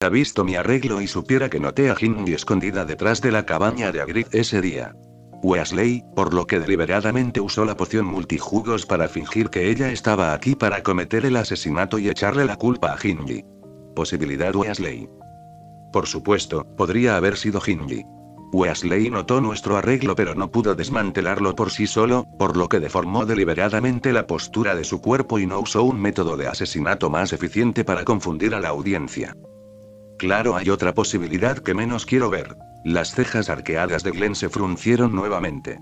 ha visto mi arreglo y supiera que noté a Ginny escondida detrás de la cabaña de Hagrid ese día. Weasley, por lo que deliberadamente usó la poción multijugos para fingir que ella estaba aquí para cometer el asesinato y echarle la culpa a Ginny. Posibilidad Weasley. Por supuesto, podría haber sido Ginny. Weasley notó nuestro arreglo pero no pudo desmantelarlo por sí solo, por lo que deformó deliberadamente la postura de su cuerpo y no usó un método de asesinato más eficiente para confundir a la audiencia. Claro, hay otra posibilidad que menos quiero ver. Las cejas arqueadas de Glenn se fruncieron nuevamente.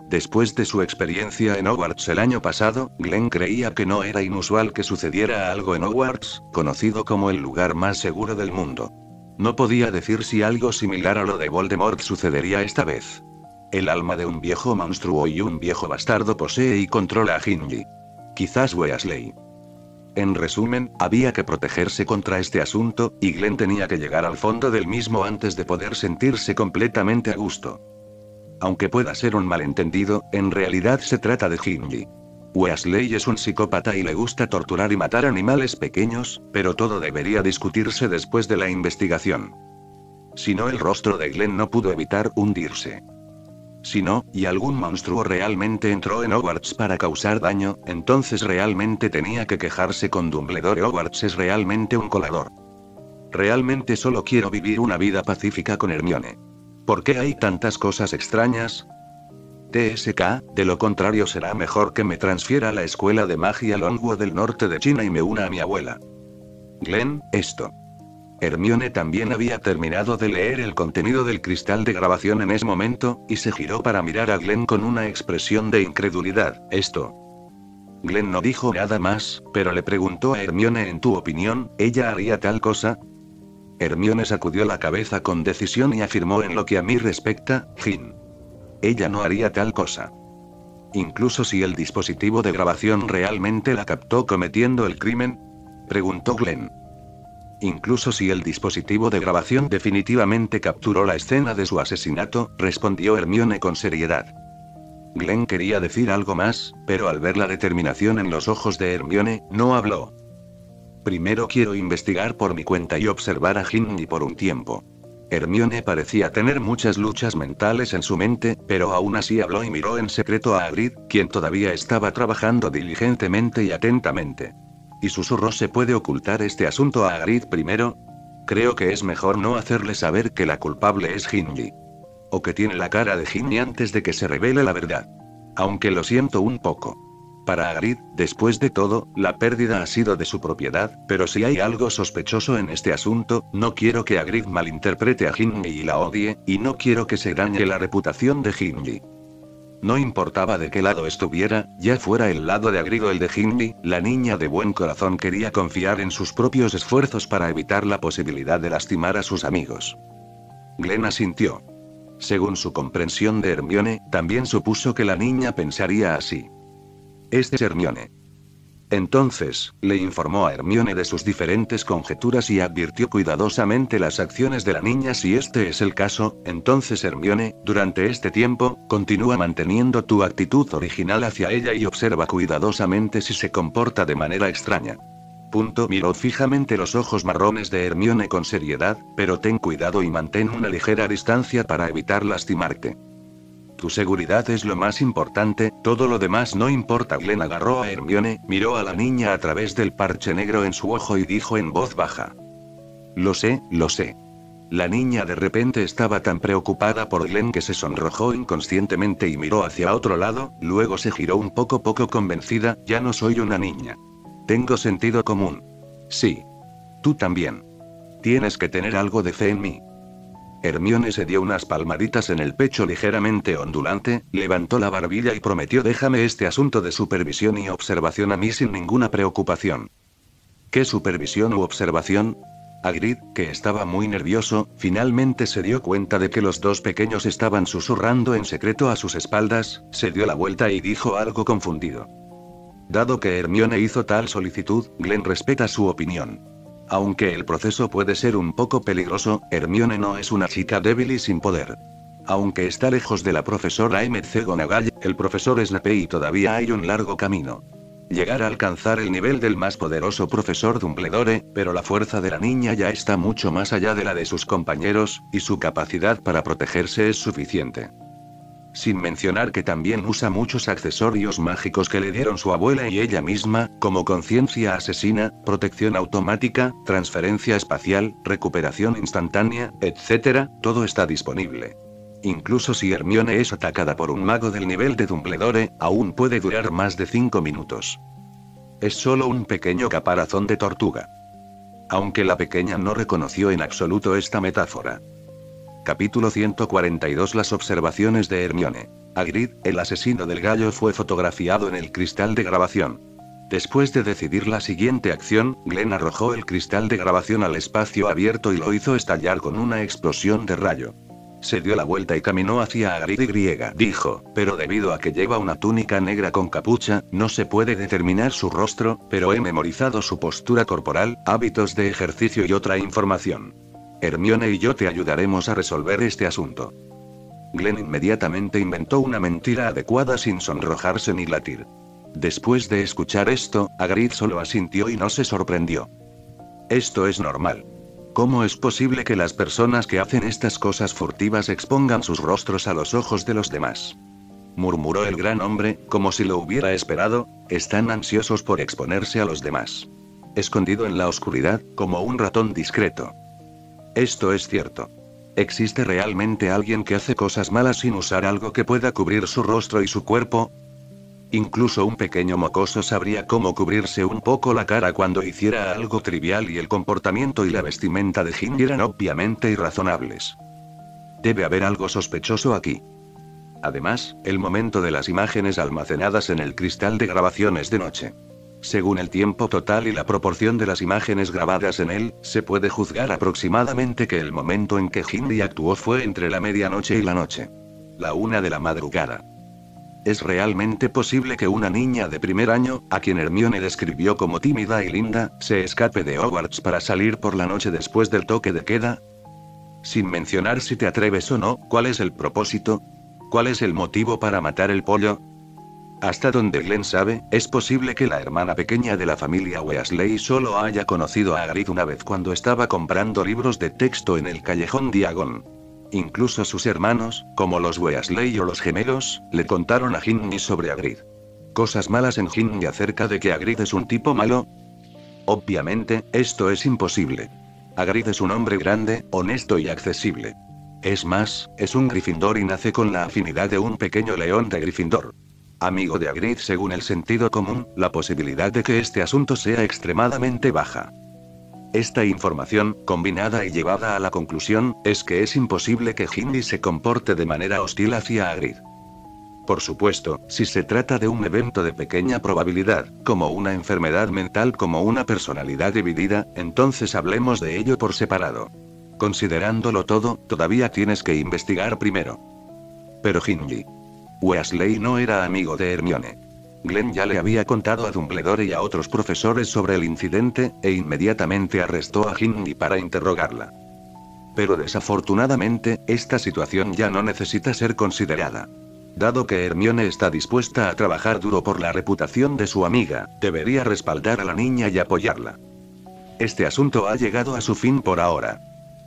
Después de su experiencia en Hogwarts el año pasado, Glenn creía que no era inusual que sucediera algo en Hogwarts, conocido como el lugar más seguro del mundo. No podía decir si algo similar a lo de Voldemort sucedería esta vez. El alma de un viejo monstruo y un viejo bastardo posee y controla a Ginny. Quizás Weasley. En resumen, había que protegerse contra este asunto, y Glenn tenía que llegar al fondo del mismo antes de poder sentirse completamente a gusto. Aunque pueda ser un malentendido, en realidad se trata de Ginny. Weasley es un psicópata y le gusta torturar y matar animales pequeños, pero todo debería discutirse después de la investigación. Si no, el rostro de Glenn no pudo evitar hundirse. Si no, y algún monstruo realmente entró en Hogwarts para causar daño, entonces realmente tenía que quejarse con Dumbledore. Hogwarts es realmente un colador. Realmente solo quiero vivir una vida pacífica con Hermione. ¿Por qué hay tantas cosas extrañas? TSK, de lo contrario será mejor que me transfiera a la escuela de magia Longwood del norte de China y me una a mi abuela. Glenn, esto. Hermione también había terminado de leer el contenido del cristal de grabación en ese momento, y se giró para mirar a Glenn con una expresión de incredulidad. ¿Esto? Glenn no dijo nada más, pero le preguntó a Hermione: ¿en tu opinión, ella haría tal cosa? Hermione sacudió la cabeza con decisión y afirmó: en lo que a mí respecta, Gin. Ella no haría tal cosa. ¿Incluso si el dispositivo de grabación realmente la captó cometiendo el crimen? Preguntó Glenn. Incluso si el dispositivo de grabación definitivamente capturó la escena de su asesinato, respondió Hermione con seriedad. Glenn quería decir algo más, pero al ver la determinación en los ojos de Hermione, no habló. Primero quiero investigar por mi cuenta y observar a Ginny por un tiempo. Hermione parecía tener muchas luchas mentales en su mente, pero aún así habló y miró en secreto a Hagrid, quien todavía estaba trabajando diligentemente y atentamente. Y susurró: ¿se puede ocultar este asunto a Hagrid primero? Creo que es mejor no hacerle saber que la culpable es Ginny. O que tiene la cara de Ginny antes de que se revele la verdad. Aunque lo siento un poco. Para Hagrid, después de todo, la pérdida ha sido de su propiedad, pero si hay algo sospechoso en este asunto, no quiero que Hagrid malinterprete a Ginny y la odie, y no quiero que se dañe la reputación de Ginny. No importaba de qué lado estuviera, ya fuera el lado de Hagrid o el de Ginny, la niña de buen corazón quería confiar en sus propios esfuerzos para evitar la posibilidad de lastimar a sus amigos. Glenn asintió. Según su comprensión de Hermione, también supuso que la niña pensaría así. Este es Hermione. Entonces, le informó a Hermione de sus diferentes conjeturas y advirtió cuidadosamente las acciones de la niña. Si este es el caso, entonces Hermione, durante este tiempo, continúa manteniendo tu actitud original hacia ella y observa cuidadosamente si se comporta de manera extraña. Miró fijamente los ojos marrones de Hermione con seriedad, pero ten cuidado y mantén una ligera distancia para evitar lastimarte. Tu seguridad es lo más importante, todo lo demás no importa. Glenn agarró a Hermione, miró a la niña a través del parche negro en su ojo y dijo en voz baja. Lo sé, lo sé. La niña de repente estaba tan preocupada por Glenn que se sonrojó inconscientemente y miró hacia otro lado, luego se giró un poco convencida. Ya no soy una niña. Tengo sentido común. Sí. Tú también. Tienes que tener algo de fe en mí. Hermione se dio unas palmaditas en el pecho ligeramente ondulante, levantó la barbilla y prometió: déjame este asunto de supervisión y observación a mí sin ninguna preocupación. ¿Qué supervisión u observación? Hagrid, que estaba muy nervioso, finalmente se dio cuenta de que los dos pequeños estaban susurrando en secreto a sus espaldas, se dio la vuelta y dijo algo confundido. Dado que Hermione hizo tal solicitud, Glenn respeta su opinión. Aunque el proceso puede ser un poco peligroso, Hermione no es una chica débil y sin poder. Aunque está lejos de la profesora McGonagall, el profesor Snape y todavía hay un largo camino. llegar a alcanzar el nivel del más poderoso profesor Dumbledore, pero la fuerza de la niña ya está mucho más allá de la de sus compañeros, y su capacidad para protegerse es suficiente. Sin mencionar que también usa muchos accesorios mágicos que le dieron su abuela y ella misma, como conciencia asesina, protección automática, transferencia espacial, recuperación instantánea, etc., todo está disponible. Incluso si Hermione es atacada por un mago del nivel de Dumbledore, aún puede durar más de 5 minutos. Es solo un pequeño caparazón de tortuga. Aunque la pequeña no reconoció en absoluto esta metáfora. Capítulo 142. Las observaciones de Hermione. Hagrid, el asesino del gallo, fue fotografiado en el cristal de grabación. Después de decidir la siguiente acción, Glenn arrojó el cristal de grabación al espacio abierto y lo hizo estallar con una explosión de rayo. Se dio la vuelta y caminó hacia Hagrid y dijo, pero debido a que lleva una túnica negra con capucha, no se puede determinar su rostro, pero he memorizado su postura corporal, hábitos de ejercicio y otra información. Hermione y yo te ayudaremos a resolver este asunto. Glenn inmediatamente inventó una mentira adecuada sin sonrojarse ni latir. Después de escuchar esto, Hagrid solo asintió y no se sorprendió. Esto es normal. ¿Cómo es posible que las personas que hacen estas cosas furtivas expongan sus rostros a los ojos de los demás? Murmuró el gran hombre, como si lo hubiera esperado, están ansiosos por exponerse a los demás. Escondido en la oscuridad, como un ratón discreto. Esto es cierto. ¿Existe realmente alguien que hace cosas malas sin usar algo que pueda cubrir su rostro y su cuerpo? Incluso un pequeño mocoso sabría cómo cubrirse un poco la cara cuando hiciera algo trivial, y el comportamiento y la vestimenta de Ginny eran obviamente irrazonables. Debe haber algo sospechoso aquí. Además, el momento de las imágenes almacenadas en el cristal de grabación es de noche. Según el tiempo total y la proporción de las imágenes grabadas en él, se puede juzgar aproximadamente que el momento en que Ginny actuó fue entre la medianoche y la noche. La 1 de la madrugada. ¿Es realmente posible que una niña de primer año, a quien Hermione describió como tímida y linda, se escape de Hogwarts para salir por la noche después del toque de queda? Sin mencionar si te atreves o no, ¿cuál es el propósito? ¿Cuál es el motivo para matar el pollo? Hasta donde Glenn sabe, es posible que la hermana pequeña de la familia Weasley solo haya conocido a Hagrid una vez cuando estaba comprando libros de texto en el callejón Diagon. Incluso sus hermanos, como los Weasley o los gemelos, le contaron a Ginny sobre Hagrid. ¿Cosas malas en Ginny acerca de que Hagrid es un tipo malo? Obviamente, esto es imposible. Hagrid es un hombre grande, honesto y accesible. Es más, es un Gryffindor y nace con la afinidad de un pequeño león de Gryffindor. Amigo de Hagrid según el sentido común, la posibilidad de que este asunto sea extremadamente baja. Esta información, combinada y llevada a la conclusión, es que es imposible que Ginny se comporte de manera hostil hacia Hagrid. Por supuesto, si se trata de un evento de pequeña probabilidad, como una enfermedad mental como una personalidad dividida, entonces hablemos de ello por separado. Considerándolo todo, todavía tienes que investigar primero. Pero Ginny Weasley no era amigo de Hermione. Glenn ya le había contado a Dumbledore y a otros profesores sobre el incidente, e inmediatamente arrestó a Ginny para interrogarla. Pero desafortunadamente, esta situación ya no necesita ser considerada. Dado que Hermione está dispuesta a trabajar duro por la reputación de su amiga, debería respaldar a la niña y apoyarla. Este asunto ha llegado a su fin por ahora.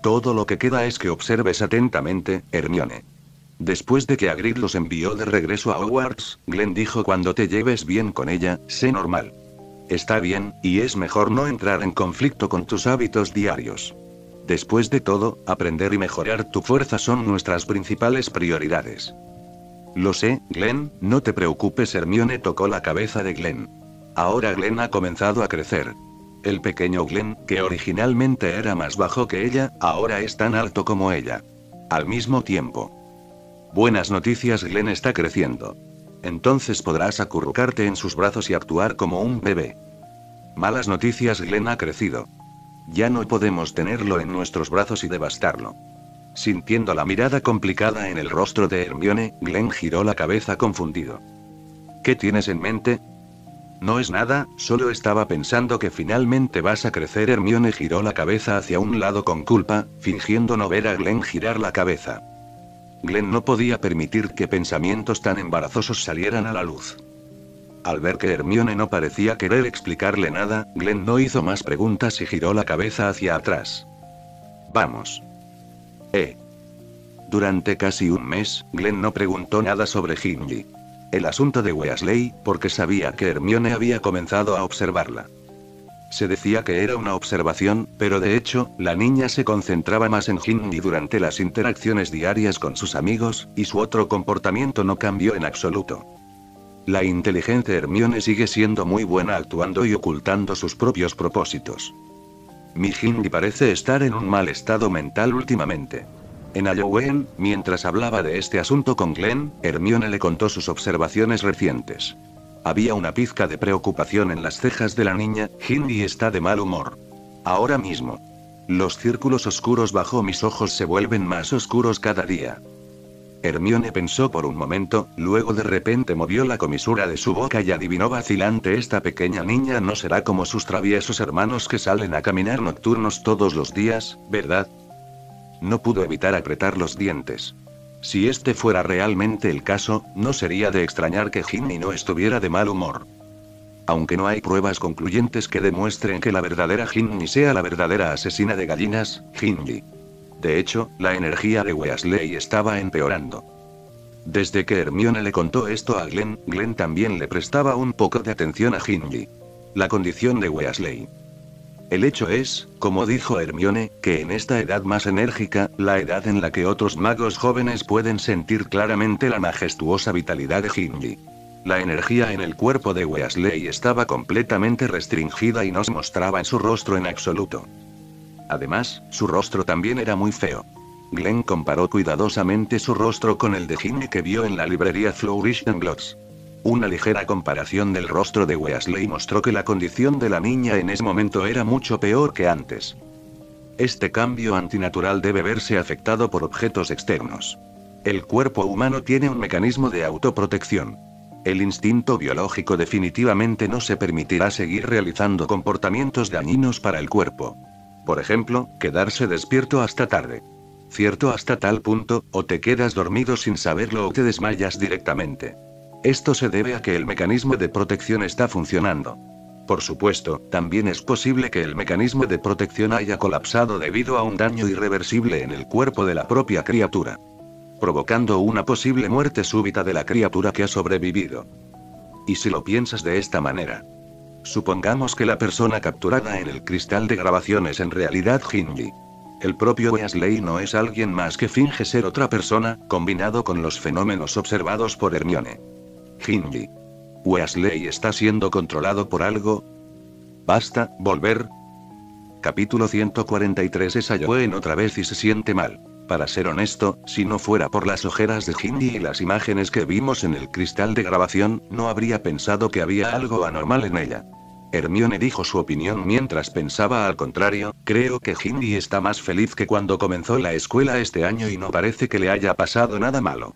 Todo lo que queda es que observes atentamente, Hermione. Después de que Hagrid los envió de regreso a Hogwarts, Glenn dijo: cuando te lleves bien con ella, sé normal. Está bien, y es mejor no entrar en conflicto con tus hábitos diarios. Después de todo, aprender y mejorar tu fuerza son nuestras principales prioridades. Lo sé, Glenn, no te preocupes. Hermione tocó la cabeza de Glenn. Ahora Glenn ha comenzado a crecer. El pequeño Glenn, que originalmente era más bajo que ella, ahora es tan alto como ella. Al mismo tiempo. Buenas noticias, Glenn está creciendo. Entonces podrás acurrucarte en sus brazos y actuar como un bebé. Malas noticias, Glenn ha crecido. Ya no podemos tenerlo en nuestros brazos y devastarlo. Sintiendo la mirada complicada en el rostro de Hermione, Glenn giró la cabeza confundido. ¿Qué tienes en mente? No es nada, solo estaba pensando que finalmente vas a crecer. Hermione giró la cabeza hacia un lado con culpa, fingiendo no ver a Glenn girar la cabeza. Glenn no podía permitir que pensamientos tan embarazosos salieran a la luz. Al ver que Hermione no parecía querer explicarle nada, Glenn no hizo más preguntas y giró la cabeza hacia atrás. Vamos. Durante casi un mes, Glenn no preguntó nada sobre Gimli. El asunto de Weasley, porque sabía que Hermione había comenzado a observarla. Se decía que era una observación, pero de hecho, la niña se concentraba más en Gimli durante las interacciones diarias con sus amigos, y su otro comportamiento no cambió en absoluto. La inteligente Hermione sigue siendo muy buena actuando y ocultando sus propios propósitos. Mi Gimli parece estar en un mal estado mental últimamente. En Halloween, mientras hablaba de este asunto con Glenn, Hermione le contó sus observaciones recientes. Había una pizca de preocupación en las cejas de la niña. Gimli está de mal humor. Ahora mismo. Los círculos oscuros bajo mis ojos se vuelven más oscuros cada día. Hermione pensó por un momento, luego de repente movió la comisura de su boca y adivinó vacilante: esta pequeña niña no será como sus traviesos hermanos que salen a caminar nocturnos todos los días, ¿verdad? No pudo evitar apretar los dientes. Si este fuera realmente el caso, no sería de extrañar que Ginny no estuviera de mal humor. Aunque no hay pruebas concluyentes que demuestren que la verdadera Ginny sea la verdadera asesina de gallinas, Ginny. De hecho, la energía de Weasley estaba empeorando. Desde que Hermione le contó esto a Glenn, Glenn también le prestaba un poco de atención a Ginny. La condición de Weasley. El hecho es, como dijo Hermione, que en esta edad más enérgica, la edad en la que otros magos jóvenes pueden sentir claramente la majestuosa vitalidad de Ginny. La energía en el cuerpo de Weasley estaba completamente restringida y no se mostraba en su rostro en absoluto. Además, su rostro también era muy feo. Glenn comparó cuidadosamente su rostro con el de Ginny que vio en la librería Flourish and Blotts. Una ligera comparación del rostro de Weasley mostró que la condición de la niña en ese momento era mucho peor que antes. Este cambio antinatural debe verse afectado por objetos externos. El cuerpo humano tiene un mecanismo de autoprotección. El instinto biológico definitivamente no se permitirá seguir realizando comportamientos dañinos para el cuerpo. Por ejemplo, quedarse despierto hasta tarde. Cierto, hasta tal punto, o te quedas dormido sin saberlo o te desmayas directamente. Esto se debe a que el mecanismo de protección está funcionando. Por supuesto, también es posible que el mecanismo de protección haya colapsado debido a un daño irreversible en el cuerpo de la propia criatura, provocando una posible muerte súbita de la criatura que ha sobrevivido. Y si lo piensas de esta manera, supongamos que la persona capturada en el cristal de grabación es en realidad Ginny. El propio Weasley no es alguien más que finge ser otra persona, combinado con los fenómenos observados por Hermione. Ginny. ¿Weasley está siendo controlado por algo? ¿Basta, volver? Capítulo 143. Es Halloween otra vez y se siente mal. Para ser honesto, si no fuera por las ojeras de Ginny y las imágenes que vimos en el cristal de grabación, no habría pensado que había algo anormal en ella. Hermione dijo su opinión mientras pensaba: al contrario, creo que Ginny está más feliz que cuando comenzó la escuela este año y no parece que le haya pasado nada malo.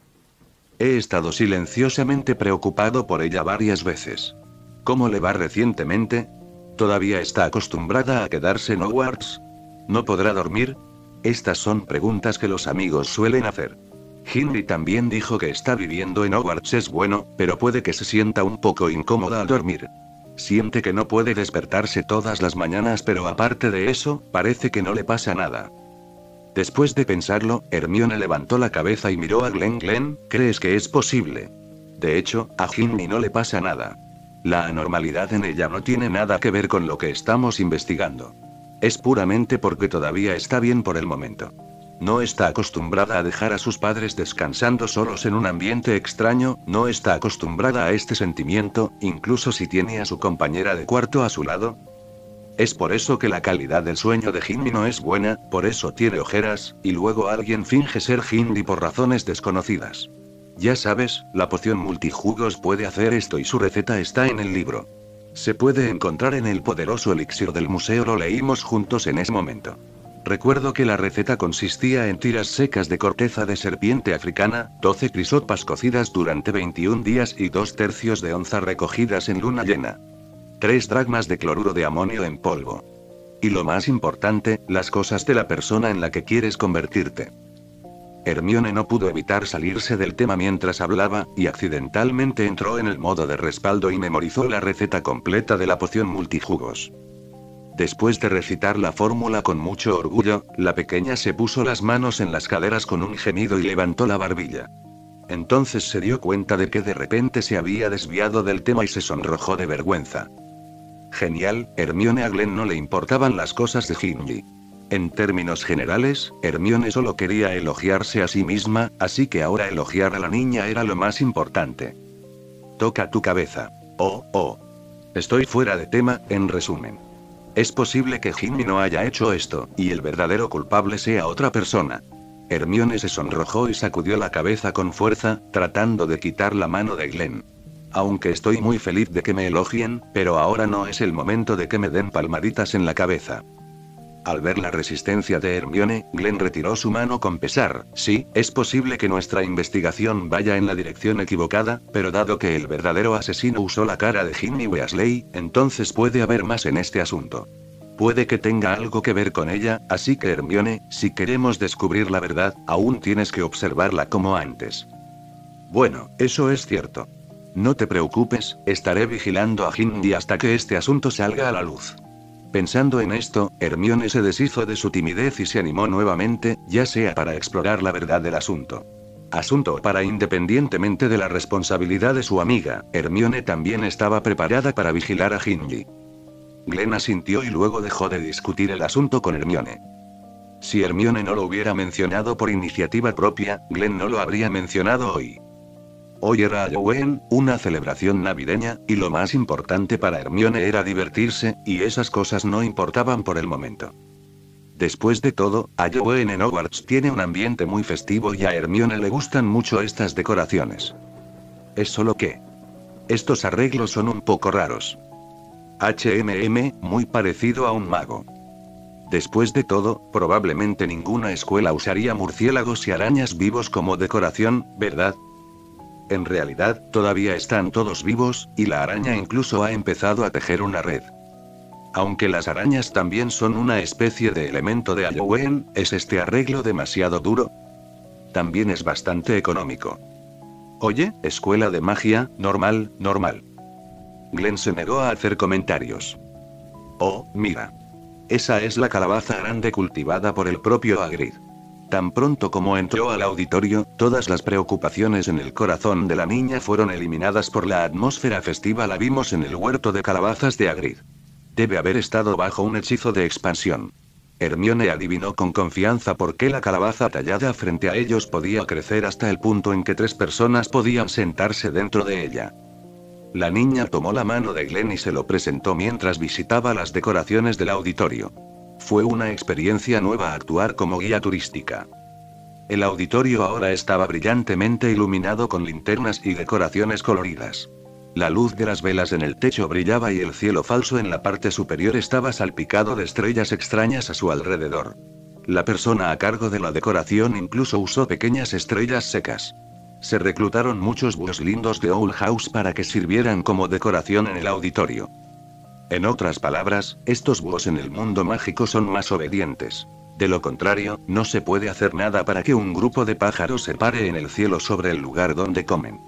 He estado silenciosamente preocupado por ella varias veces. ¿Cómo le va recientemente? ¿Todavía está acostumbrada a quedarse en Hogwarts? ¿No podrá dormir? Estas son preguntas que los amigos suelen hacer. Ginny también dijo que está viviendo en Hogwarts es bueno, pero puede que se sienta un poco incómoda al dormir. Siente que no puede despertarse todas las mañanas, pero aparte de eso, parece que no le pasa nada. Después de pensarlo, Hermione levantó la cabeza y miró a Glenn. Glenn, ¿crees que es posible? De hecho, a Ginny no le pasa nada. La anormalidad en ella no tiene nada que ver con lo que estamos investigando. Es puramente porque todavía está bien por el momento. No está acostumbrada a dejar a sus padres descansando solos en un ambiente extraño, no está acostumbrada a este sentimiento, incluso si tiene a su compañera de cuarto a su lado. Es por eso que la calidad del sueño de Ginny no es buena, por eso tiene ojeras, y luego alguien finge ser Ginny por razones desconocidas. Ya sabes, la poción multijugos puede hacer esto y su receta está en el libro. Se puede encontrar en el poderoso elixir del museo, lo leímos juntos en ese momento. Recuerdo que la receta consistía en tiras secas de corteza de serpiente africana, 12 crisopas cocidas durante 21 días y 2/3 de onza recogidas en luna llena. 3 dracmas de cloruro de amonio en polvo. Y lo más importante, las cosas de la persona en la que quieres convertirte. Hermione no pudo evitar salirse del tema mientras hablaba, y accidentalmente entró en el modo de respaldo y memorizó la receta completa de la poción multijugos. Después de recitar la fórmula con mucho orgullo, la pequeña se puso las manos en las caderas con un gemido y levantó la barbilla. Entonces se dio cuenta de que de repente se había desviado del tema y se sonrojó de vergüenza. Genial, Hermione. A Glenn no le importaban las cosas de Gimli. En términos generales, Hermione solo quería elogiarse a sí misma, así que ahora elogiar a la niña era lo más importante. Toca tu cabeza. Oh. Estoy fuera de tema, en resumen. Es posible que Gimli no haya hecho esto, y el verdadero culpable sea otra persona. Hermione se sonrojó y sacudió la cabeza con fuerza, tratando de quitar la mano de Glenn. Aunque estoy muy feliz de que me elogien, pero ahora no es el momento de que me den palmaditas en la cabeza. Al ver la resistencia de Hermione, Glenn retiró su mano con pesar. Sí, es posible que nuestra investigación vaya en la dirección equivocada, pero dado que el verdadero asesino usó la cara de Ginny Weasley, entonces puede haber más en este asunto. Puede que tenga algo que ver con ella, así que Hermione, si queremos descubrir la verdad, aún tienes que observarla como antes. Bueno, eso es cierto. No te preocupes, estaré vigilando a Ginny hasta que este asunto salga a la luz. Pensando en esto, Hermione se deshizo de su timidez y se animó nuevamente, ya sea para explorar la verdad del asunto. Independientemente de la responsabilidad de su amiga, Hermione también estaba preparada para vigilar a Gimli. Glenn asintió y luego dejó de discutir el asunto con Hermione. Si Hermione no lo hubiera mencionado por iniciativa propia, Glenn no lo habría mencionado hoy. Hoy era Halloween, una celebración navideña, y lo más importante para Hermione era divertirse, y esas cosas no importaban por el momento. Después de todo, Halloween en Hogwarts tiene un ambiente muy festivo y a Hermione le gustan mucho estas decoraciones. Es solo que estos arreglos son un poco raros. Muy parecido a un mago. Después de todo, probablemente ninguna escuela usaría murciélagos y arañas vivos como decoración, ¿verdad? En realidad, todavía están todos vivos, y la araña incluso ha empezado a tejer una red. Aunque las arañas también son una especie de elemento de Halloween, ¿es este arreglo demasiado duro? También es bastante económico. Oye, escuela de magia, normal. Glenn se negó a hacer comentarios. Oh, mira. Esa es la calabaza grande cultivada por el propio Hagrid. Tan pronto como entró al auditorio, todas las preocupaciones en el corazón de la niña fueron eliminadas por la atmósfera festiva. La vimos en el huerto de calabazas de Hagrid. Debe haber estado bajo un hechizo de expansión. Hermione adivinó con confianza por qué la calabaza tallada frente a ellos podía crecer hasta el punto en que 3 personas podían sentarse dentro de ella. La niña tomó la mano de Glenn y se lo presentó mientras visitaba las decoraciones del auditorio. Fue una experiencia nueva actuar como guía turística. El auditorio ahora estaba brillantemente iluminado con linternas y decoraciones coloridas. La luz de las velas en el techo brillaba y el cielo falso en la parte superior estaba salpicado de estrellas extrañas a su alrededor. La persona a cargo de la decoración incluso usó pequeñas estrellas secas. Se reclutaron muchos búhos lindos de Owl House para que sirvieran como decoración en el auditorio. En otras palabras, estos búhos en el mundo mágico son más obedientes. De lo contrario, no se puede hacer nada para que un grupo de pájaros se pare en el cielo sobre el lugar donde comen.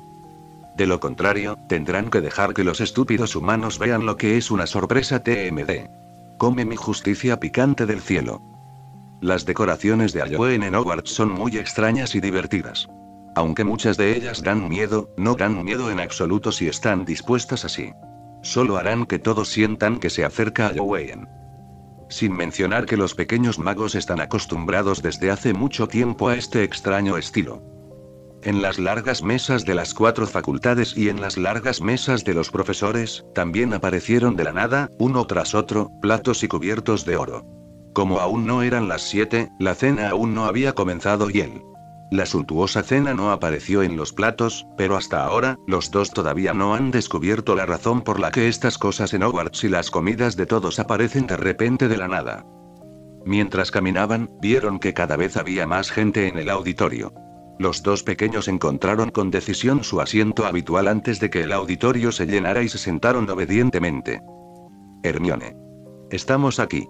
De lo contrario, tendrán que dejar que los estúpidos humanos vean lo que es una sorpresa TMD. Come mi justicia picante del cielo. Las decoraciones de Halloween en Hogwarts son muy extrañas y divertidas. Aunque muchas de ellas dan miedo, no dan miedo en absoluto si están dispuestas así. Solo harán que todos sientan que se acerca Halloween. Sin mencionar que los pequeños magos están acostumbrados desde hace mucho tiempo a este extraño estilo. En las largas mesas de las 4 facultades y en las largas mesas de los profesores, también aparecieron de la nada, uno tras otro, platos y cubiertos de oro. Como aún no eran las 7, la cena aún no había comenzado y la suntuosa cena no apareció en los platos, pero hasta ahora, los dos todavía no han descubierto la razón por la que estas cosas en Hogwarts y las comidas de todos aparecen de repente de la nada. Mientras caminaban, vieron que cada vez había más gente en el auditorio. Los dos pequeños encontraron con decisión su asiento habitual antes de que el auditorio se llenara y se sentaron obedientemente. Hermione. Estamos aquí.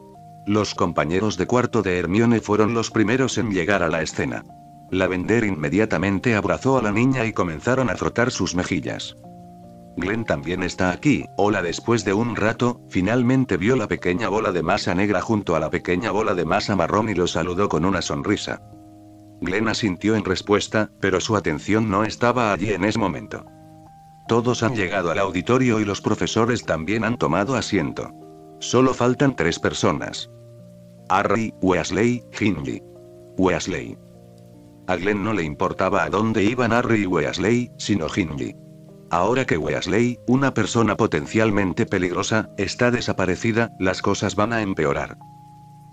Los compañeros de cuarto de Hermione fueron los primeros en llegar a la escena. Lavender inmediatamente abrazó a la niña y comenzaron a frotar sus mejillas. Glenn también está aquí. Hola. Después de un rato, finalmente vio la pequeña bola de masa negra junto a la pequeña bola de masa marrón y lo saludó con una sonrisa. Glenn asintió en respuesta, pero su atención no estaba allí en ese momento. Todos han llegado al auditorio y los profesores también han tomado asiento. Solo faltan 3 personas. Harry, Weasley, Ginny. Weasley. A Glenn no le importaba a dónde iban Harry y Weasley, sino Ginny. Ahora que Weasley, una persona potencialmente peligrosa, está desaparecida, las cosas van a empeorar.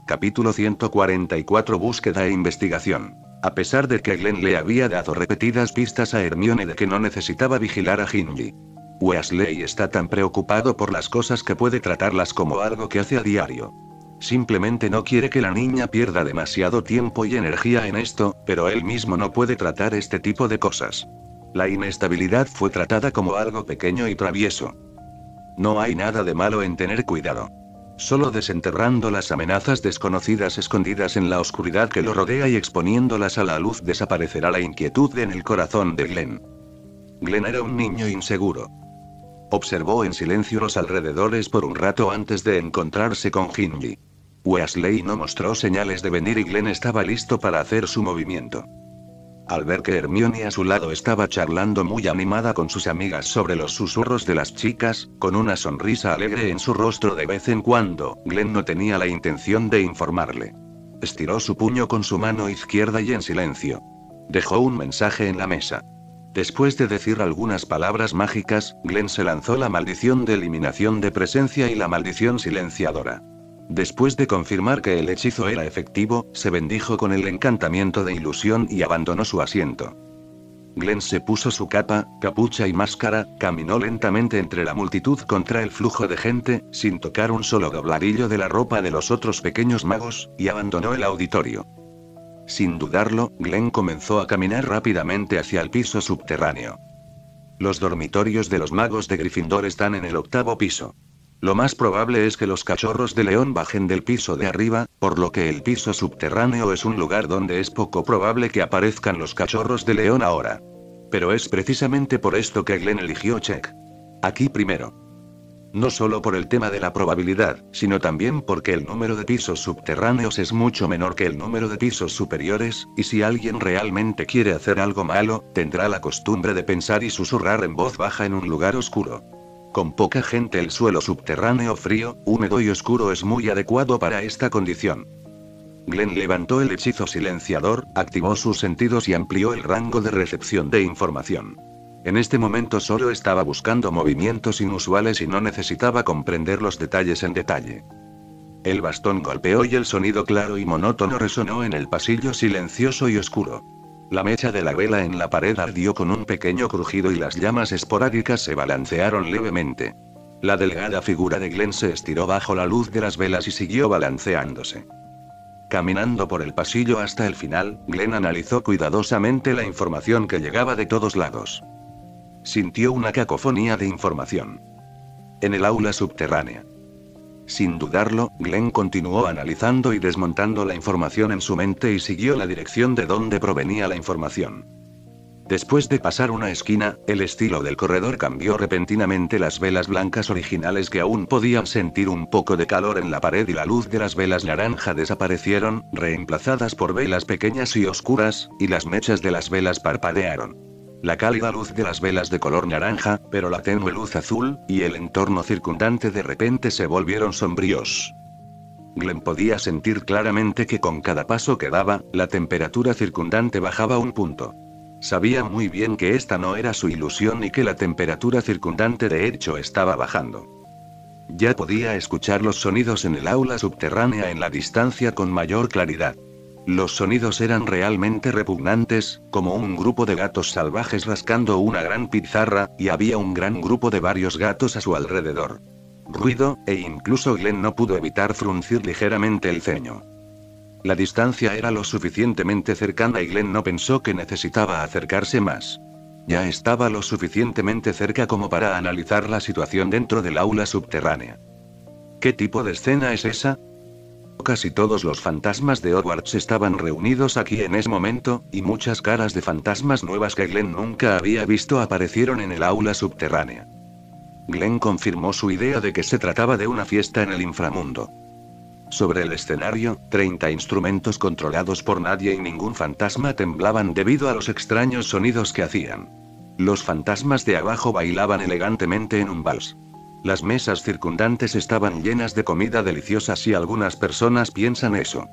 Capítulo 144. Búsqueda e investigación. A pesar de que Glenn le había dado repetidas pistas a Hermione de que no necesitaba vigilar a Ginny, Weasley está tan preocupado por las cosas que puede tratarlas como algo que hace a diario. Simplemente no quiere que la niña pierda demasiado tiempo y energía en esto, pero él mismo no puede tratar este tipo de cosas. La inestabilidad fue tratada como algo pequeño y travieso. No hay nada de malo en tener cuidado. Solo desenterrando las amenazas desconocidas escondidas en la oscuridad que lo rodea y exponiéndolas a la luz desaparecerá la inquietud en el corazón de Glenn. Glenn era un niño inseguro. Observó en silencio los alrededores por un rato antes de encontrarse con Ginny. Weasley no mostró señales de venir y Glenn estaba listo para hacer su movimiento. Al ver que Hermione a su lado estaba charlando muy animada con sus amigas sobre los susurros de las chicas, con una sonrisa alegre en su rostro de vez en cuando, Glenn no tenía la intención de informarle. Estiró su puño con su mano izquierda y en silencio dejó un mensaje en la mesa. Después de decir algunas palabras mágicas, Glenn se lanzó la maldición de eliminación de presencia y la maldición silenciadora. Después de confirmar que el hechizo era efectivo, se bendijo con el encantamiento de ilusión y abandonó su asiento. Glenn se puso su capa, capucha y máscara, caminó lentamente entre la multitud contra el flujo de gente, sin tocar un solo dobladillo de la ropa de los otros pequeños magos, y abandonó el auditorio. Sin dudarlo, Glenn comenzó a caminar rápidamente hacia el piso subterráneo. Los dormitorios de los magos de Gryffindor están en el 8º piso. Lo más probable es que los cachorros de león bajen del piso de arriba, por lo que el piso subterráneo es un lugar donde es poco probable que aparezcan los cachorros de león ahora. Pero es precisamente por esto que Glenn eligió Check aquí primero. No solo por el tema de la probabilidad, sino también porque el número de pisos subterráneos es mucho menor que el número de pisos superiores, y si alguien realmente quiere hacer algo malo, tendrá la costumbre de pensar y susurrar en voz baja en un lugar oscuro. Con poca gente el suelo subterráneo frío, húmedo y oscuro es muy adecuado para esta condición. Glenn levantó el hechizo silenciador, activó sus sentidos y amplió el rango de recepción de información. En este momento solo estaba buscando movimientos inusuales y no necesitaba comprender los detalles en detalle. El bastón golpeó y el sonido claro y monótono resonó en el pasillo silencioso y oscuro. La mecha de la vela en la pared ardió con un pequeño crujido y las llamas esporádicas se balancearon levemente. La delgada figura de Glenn se estiró bajo la luz de las velas y siguió balanceándose. Caminando por el pasillo hasta el final, Glenn analizó cuidadosamente la información que llegaba de todos lados. Sintió una cacofonía de información. En el aula subterránea. Sin dudarlo, Glenn continuó analizando y desmontando la información en su mente y siguió la dirección de donde provenía la información. Después de pasar una esquina, el estilo del corredor cambió repentinamente. Las velas blancas originales que aún podían sentir un poco de calor en la pared y la luz de las velas naranja desaparecieron, reemplazadas por velas pequeñas y oscuras, y las mechas de las velas parpadearon. La cálida luz de las velas de color naranja, pero la tenue luz azul, y el entorno circundante de repente se volvieron sombríos. Glenn podía sentir claramente que con cada paso que daba, la temperatura circundante bajaba un punto. Sabía muy bien que esta no era su ilusión y que la temperatura circundante de hecho estaba bajando. Ya podía escuchar los sonidos en el aula subterránea en la distancia con mayor claridad. Los sonidos eran realmente repugnantes, como un grupo de gatos salvajes rascando una gran pizarra, y había un gran grupo de varios gatos a su alrededor. Ruido, e incluso Glenn no pudo evitar fruncir ligeramente el ceño. La distancia era lo suficientemente cercana y Glenn no pensó que necesitaba acercarse más. Ya estaba lo suficientemente cerca como para analizar la situación dentro del aula subterránea. ¿Qué tipo de escena es esa? Casi todos los fantasmas de Hogwarts estaban reunidos aquí en ese momento, y muchas caras de fantasmas nuevas que Glenn nunca había visto aparecieron en el aula subterránea. Glenn confirmó su idea de que se trataba de una fiesta en el inframundo. Sobre el escenario, 30 instrumentos controlados por nadie y ningún fantasma temblaban debido a los extraños sonidos que hacían. Los fantasmas de abajo bailaban elegantemente en un vals. Las mesas circundantes estaban llenas de comida deliciosa si algunas personas piensan eso.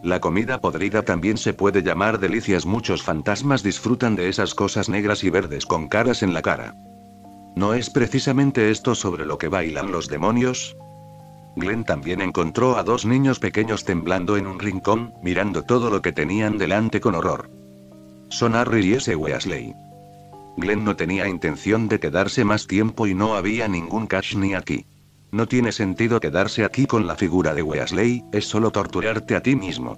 La comida podrida también se puede llamar delicias. Muchos fantasmas disfrutan de esas cosas negras y verdes con caras en la cara. ¿No es precisamente esto sobre lo que bailan los demonios? Glenn también encontró a dos niños pequeños temblando en un rincón, mirando todo lo que tenían delante con horror. Son Harry y ese Weasley. Glenn no tenía intención de quedarse más tiempo y no había ningún cash ni aquí. No tiene sentido quedarse aquí con la figura de Weasley, es solo torturarte a ti mismo.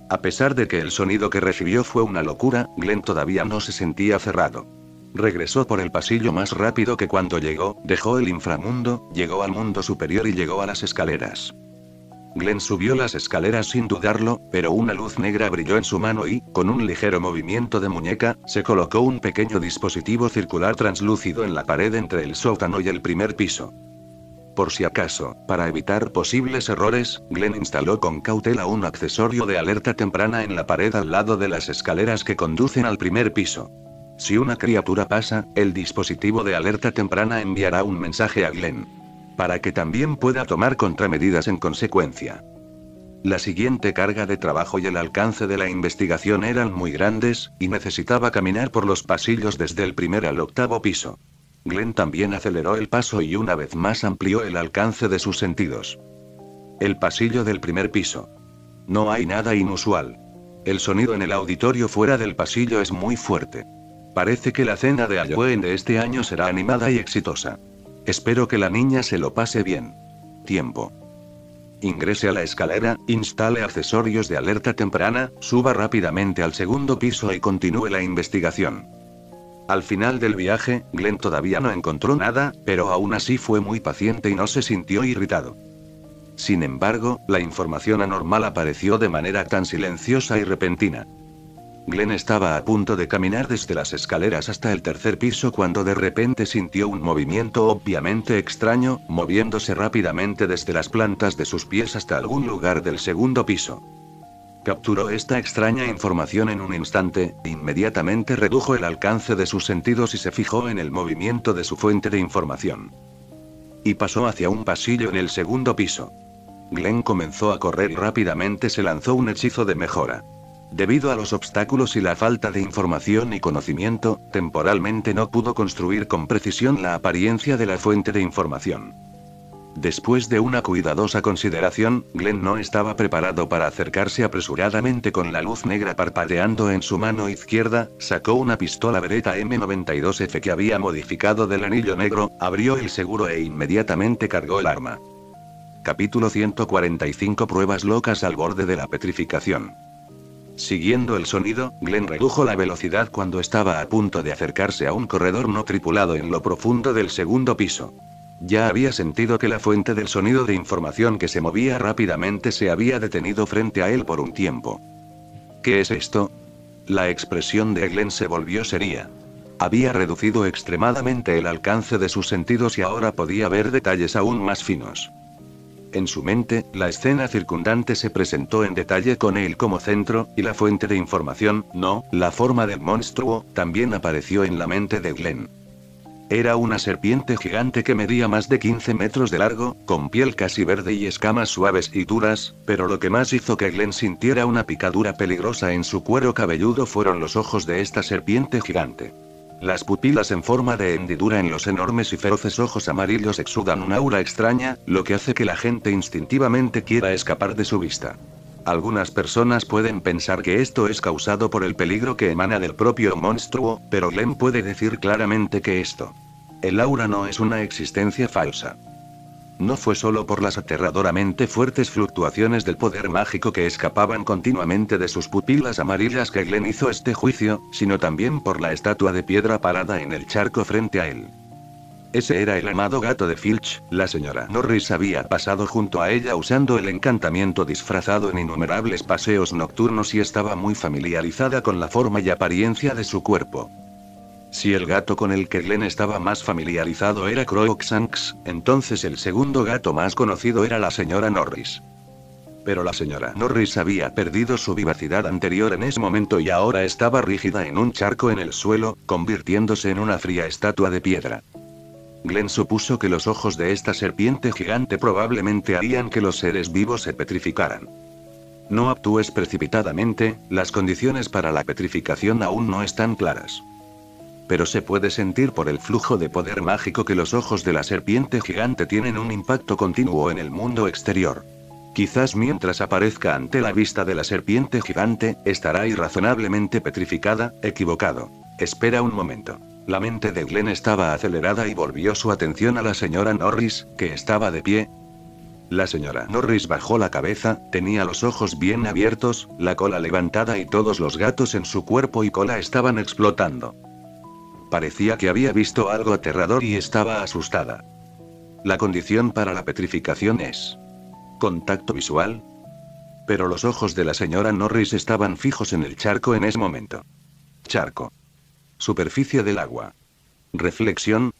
A pesar de que el sonido que recibió fue una locura, Glenn todavía no se sentía cerrado. Regresó por el pasillo más rápido que cuando llegó, dejó el inframundo, llegó al mundo superior y llegó a las escaleras. Glenn subió las escaleras sin dudarlo, pero una luz negra brilló en su mano y, con un ligero movimiento de muñeca, se colocó un pequeño dispositivo circular translúcido en la pared entre el sótano y el primer piso. Por si acaso, para evitar posibles errores, Glenn instaló con cautela un accesorio de alerta temprana en la pared al lado de las escaleras que conducen al primer piso. Si una criatura pasa, el dispositivo de alerta temprana enviará un mensaje a Glenn, para que también pueda tomar contramedidas en consecuencia. La siguiente carga de trabajo y el alcance de la investigación eran muy grandes, y necesitaba caminar por los pasillos desde el primer al octavo piso. Glenn también aceleró el paso y una vez más amplió el alcance de sus sentidos. El pasillo del primer piso. No hay nada inusual. El sonido en el auditorio fuera del pasillo es muy fuerte. Parece que la cena de Halloween de este año será animada y exitosa. Espero que la niña se lo pase bien. Tiempo. Ingrese a la escalera, instale accesorios de alerta temprana, suba rápidamente al segundo piso y continúe la investigación. Al final del viaje, Glenn todavía no encontró nada, pero aún así fue muy paciente y no se sintió irritado. Sin embargo, la información anormal apareció de manera tan silenciosa y repentina. Glenn estaba a punto de caminar desde las escaleras hasta el tercer piso cuando de repente sintió un movimiento obviamente extraño, moviéndose rápidamente desde las plantas de sus pies hasta algún lugar del segundo piso. Capturó esta extraña información en un instante, inmediatamente redujo el alcance de sus sentidos y se fijó en el movimiento de su fuente de información. Y pasó hacia un pasillo en el segundo piso. Glenn comenzó a correr y rápidamente se lanzó un hechizo de mejora. Debido a los obstáculos y la falta de información y conocimiento, temporalmente no pudo construir con precisión la apariencia de la fuente de información. Después de una cuidadosa consideración, Glenn no estaba preparado para acercarse apresuradamente. Con la luz negra parpadeando en su mano izquierda, sacó una pistola Beretta M92F que había modificado del anillo negro, abrió el seguro e inmediatamente cargó el arma. Capítulo 145. Pruebas locas al borde de la petrificación. Siguiendo el sonido, Glenn redujo la velocidad cuando estaba a punto de acercarse a un corredor no tripulado en lo profundo del segundo piso. Ya había sentido que la fuente del sonido de información que se movía rápidamente se había detenido frente a él por un tiempo. ¿Qué es esto? La expresión de Glenn se volvió seria. Había reducido extremadamente el alcance de sus sentidos y ahora podía ver detalles aún más finos. En su mente, la escena circundante se presentó en detalle con él como centro, y la fuente de información, no, la forma del monstruo, también apareció en la mente de Glenn. Era una serpiente gigante que medía más de 15 metros de largo, con piel casi verde y escamas suaves y duras, pero lo que más hizo que Glenn sintiera una picadura peligrosa en su cuero cabelludo fueron los ojos de esta serpiente gigante. Las pupilas en forma de hendidura en los enormes y feroces ojos amarillos exudan un aura extraña, lo que hace que la gente instintivamente quiera escapar de su vista. Algunas personas pueden pensar que esto es causado por el peligro que emana del propio monstruo, pero Glenn puede decir claramente que el aura no es una existencia falsa. No fue solo por las aterradoramente fuertes fluctuaciones del poder mágico que escapaban continuamente de sus pupilas amarillas que Glenn hizo este juicio, sino también por la estatua de piedra parada en el charco frente a él. Ese era el amado gato de Filch. La señora Norris había pasado junto a ella usando el encantamiento disfrazado en innumerables paseos nocturnos y estaba muy familiarizada con la forma y apariencia de su cuerpo. Si el gato con el que Glenn estaba más familiarizado era Crookshanks, entonces el segundo gato más conocido era la señora Norris. Pero la señora Norris había perdido su vivacidad anterior en ese momento y ahora estaba rígida en un charco en el suelo, convirtiéndose en una fría estatua de piedra. Glenn supuso que los ojos de esta serpiente gigante probablemente harían que los seres vivos se petrificaran. No actúes precipitadamente, las condiciones para la petrificación aún no están claras. Pero se puede sentir por el flujo de poder mágico que los ojos de la serpiente gigante tienen un impacto continuo en el mundo exterior. Quizás mientras aparezca ante la vista de la serpiente gigante, estará irrazonablemente petrificada, equivocado. Espera un momento. La mente de Glenn estaba acelerada y volvió su atención a la señora Norris, que estaba de pie. La señora Norris bajó la cabeza, tenía los ojos bien abiertos, la cola levantada y todos los gatos en su cuerpo y cola estaban explotando. Parecía que había visto algo aterrador y estaba asustada. La condición para la petrificación es contacto visual. Pero los ojos de la señora Norris estaban fijos en el charco en ese momento. Charco. Superficie del agua. Reflexión.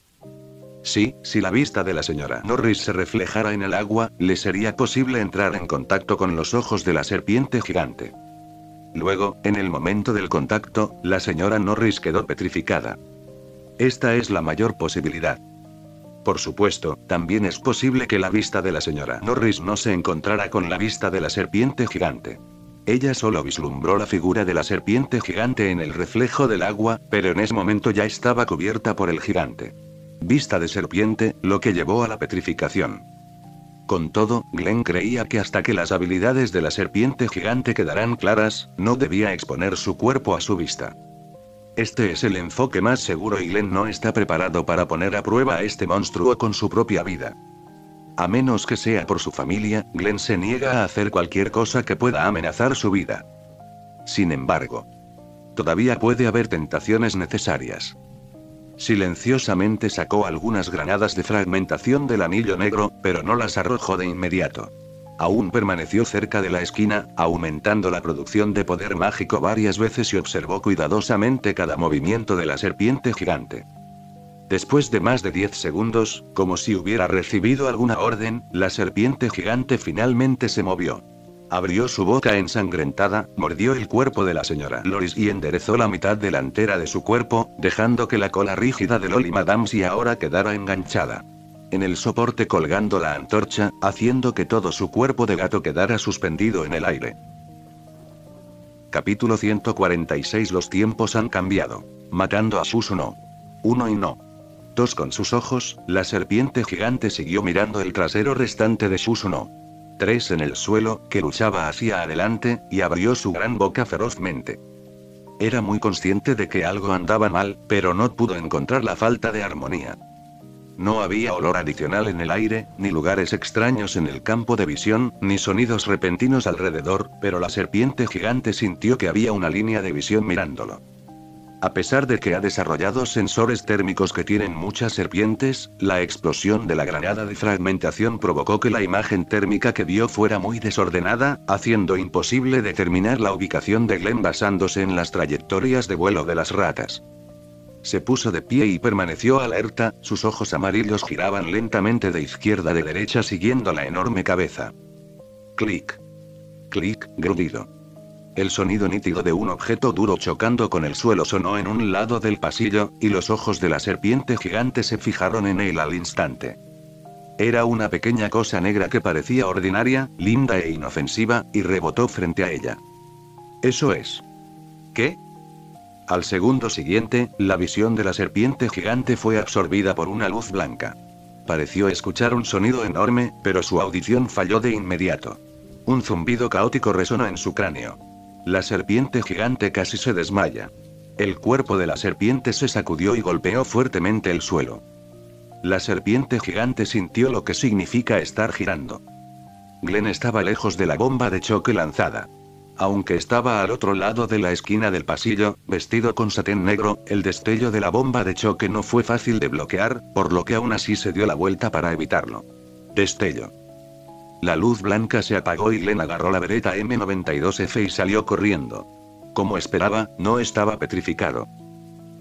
Sí, si la vista de la señora Norris se reflejara en el agua, le sería posible entrar en contacto con los ojos de la serpiente gigante. Luego, en el momento del contacto, la señora Norris quedó petrificada. Esta es la mayor posibilidad. Por supuesto, también es posible que la vista de la señora Norris no se encontrara con la vista de la serpiente gigante. Ella solo vislumbró la figura de la serpiente gigante en el reflejo del agua, pero en ese momento ya estaba cubierta por el gigante. Vista de serpiente, lo que llevó a la petrificación. Con todo, Glenn creía que hasta que las habilidades de la serpiente gigante quedaran claras, no debía exponer su cuerpo a su vista. Este es el enfoque más seguro y Glenn no está preparado para poner a prueba a este monstruo con su propia vida. A menos que sea por su familia, Glenn se niega a hacer cualquier cosa que pueda amenazar su vida. Sin embargo, todavía puede haber tentaciones necesarias. Silenciosamente sacó algunas granadas de fragmentación del anillo negro, pero no las arrojó de inmediato. Aún permaneció cerca de la esquina, aumentando la producción de poder mágico varias veces y observó cuidadosamente cada movimiento de la serpiente gigante. Después de más de 10 segundos, como si hubiera recibido alguna orden, la serpiente gigante finalmente se movió. Abrió su boca ensangrentada, mordió el cuerpo de la señora Norris y enderezó la mitad delantera de su cuerpo, dejando que la cola rígida de Lolly Madamsy ahora quedara enganchada en el soporte colgando la antorcha, haciendo que todo su cuerpo de gato quedara suspendido en el aire. Capítulo 146. Los tiempos han cambiado. Matando a Susanoo. 1 y no. 2. Con sus ojos, la serpiente gigante siguió mirando el trasero restante de Susanoo. 3. En el suelo, que luchaba hacia adelante, y abrió su gran boca ferozmente. Era muy consciente de que algo andaba mal, pero no pudo encontrar la falta de armonía. No había olor adicional en el aire, ni lugares extraños en el campo de visión, ni sonidos repentinos alrededor, pero la serpiente gigante sintió que había una línea de visión mirándolo. A pesar de que ha desarrollado sensores térmicos que tienen muchas serpientes, la explosión de la granada de fragmentación provocó que la imagen térmica que vio fuera muy desordenada, haciendo imposible determinar la ubicación de Glenn basándose en las trayectorias de vuelo de las ratas. Se puso de pie y permaneció alerta, sus ojos amarillos giraban lentamente de izquierda a derecha siguiendo la enorme cabeza. Clic. Clic, grudido. El sonido nítido de un objeto duro chocando con el suelo sonó en un lado del pasillo, y los ojos de la serpiente gigante se fijaron en él al instante. Era una pequeña cosa negra que parecía ordinaria, linda e inofensiva, y rebotó frente a ella. Eso es. ¿Qué? Al segundo siguiente, la visión de la serpiente gigante fue absorbida por una luz blanca. Pareció escuchar un sonido enorme, pero su audición falló de inmediato. Un zumbido caótico resonó en su cráneo. La serpiente gigante casi se desmaya. El cuerpo de la serpiente se sacudió y golpeó fuertemente el suelo. La serpiente gigante sintió lo que significa estar girando. Glenn estaba lejos de la bomba de choque lanzada. Aunque estaba al otro lado de la esquina del pasillo, vestido con satén negro, el destello de la bomba de choque no fue fácil de bloquear, por lo que aún así se dio la vuelta para evitarlo. Destello. La luz blanca se apagó y Glenn agarró la Beretta M92F y salió corriendo. Como esperaba, no estaba petrificado.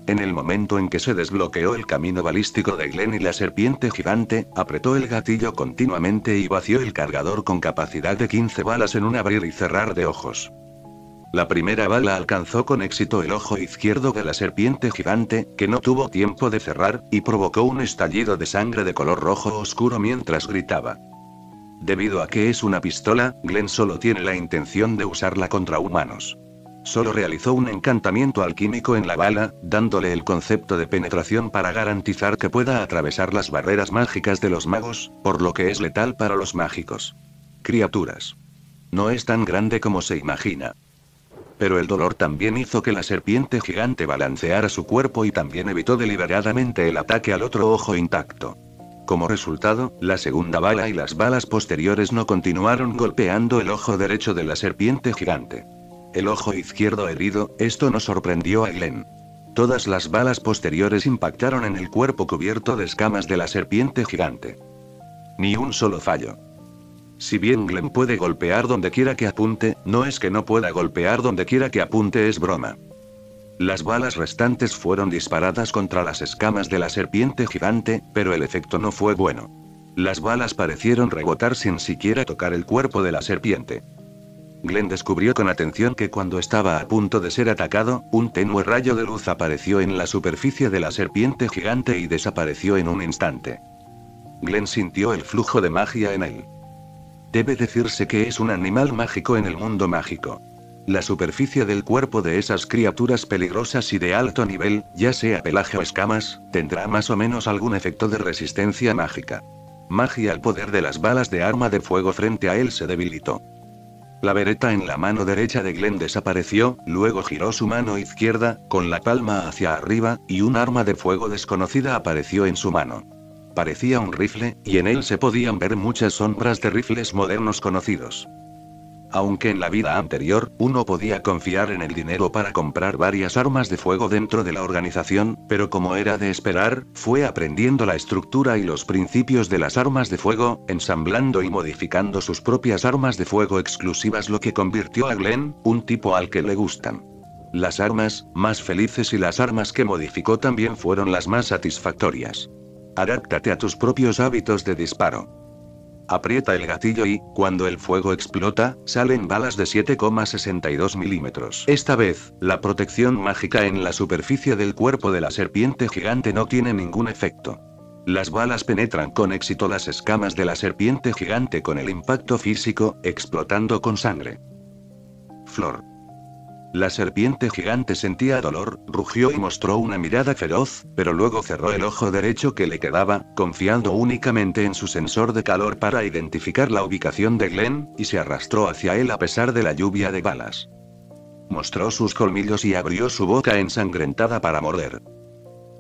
En el momento en que se desbloqueó el camino balístico de Glenn y la serpiente gigante, apretó el gatillo continuamente y vació el cargador con capacidad de 15 balas en un abrir y cerrar de ojos. La primera bala alcanzó con éxito el ojo izquierdo de la serpiente gigante, que no tuvo tiempo de cerrar, y provocó un estallido de sangre de color rojo oscuro mientras gritaba. Debido a que es una pistola, Glenn solo tiene la intención de usarla contra humanos. Solo realizó un encantamiento alquímico en la bala, dándole el concepto de penetración para garantizar que pueda atravesar las barreras mágicas de los magos, por lo que es letal para los mágicos. Criaturas. No es tan grande como se imagina. Pero el dolor también hizo que la serpiente gigante balanceara su cuerpo y también evitó deliberadamente el ataque al otro ojo intacto. Como resultado, la segunda bala y las balas posteriores no continuaron golpeando el ojo derecho de la serpiente gigante. El ojo izquierdo herido, esto no sorprendió a Glenn. Todas las balas posteriores impactaron en el cuerpo cubierto de escamas de la serpiente gigante. Ni un solo fallo. Si bien Glenn puede golpear donde quiera que apunte, no es que no pueda golpear donde quiera que apunte, es broma. Las balas restantes fueron disparadas contra las escamas de la serpiente gigante, pero el efecto no fue bueno. Las balas parecieron rebotar sin siquiera tocar el cuerpo de la serpiente. Glenn descubrió con atención que cuando estaba a punto de ser atacado, un tenue rayo de luz apareció en la superficie de la serpiente gigante y desapareció en un instante. Glenn sintió el flujo de magia en él. Debe decirse que es un animal mágico en el mundo mágico. La superficie del cuerpo de esas criaturas peligrosas y de alto nivel, ya sea pelaje o escamas, tendrá más o menos algún efecto de resistencia mágica. Magia. El poder de las balas de arma de fuego frente a él se debilitó. La Beretta en la mano derecha de Glenn desapareció, luego giró su mano izquierda, con la palma hacia arriba, y un arma de fuego desconocida apareció en su mano. Parecía un rifle, y en él se podían ver muchas sombras de rifles modernos conocidos. Aunque en la vida anterior, uno podía confiar en el dinero para comprar varias armas de fuego dentro de la organización, pero como era de esperar, fue aprendiendo la estructura y los principios de las armas de fuego, ensamblando y modificando sus propias armas de fuego exclusivas, lo que convirtió a Glenn, un tipo al que le gustan las armas más felices, y las armas que modificó también fueron las más satisfactorias. Adáptate a tus propios hábitos de disparo. Aprieta el gatillo y, cuando el fuego explota, salen balas de 7,62 milímetros. Esta vez, la protección mágica en la superficie del cuerpo de la serpiente gigante no tiene ningún efecto. Las balas penetran con éxito las escamas de la serpiente gigante con el impacto físico, explotando con sangre. Flor. La serpiente gigante sentía dolor, rugió y mostró una mirada feroz, pero luego cerró el ojo derecho que le quedaba, confiando únicamente en su sensor de calor para identificar la ubicación de Glenn, y se arrastró hacia él a pesar de la lluvia de balas. Mostró sus colmillos y abrió su boca ensangrentada para morder.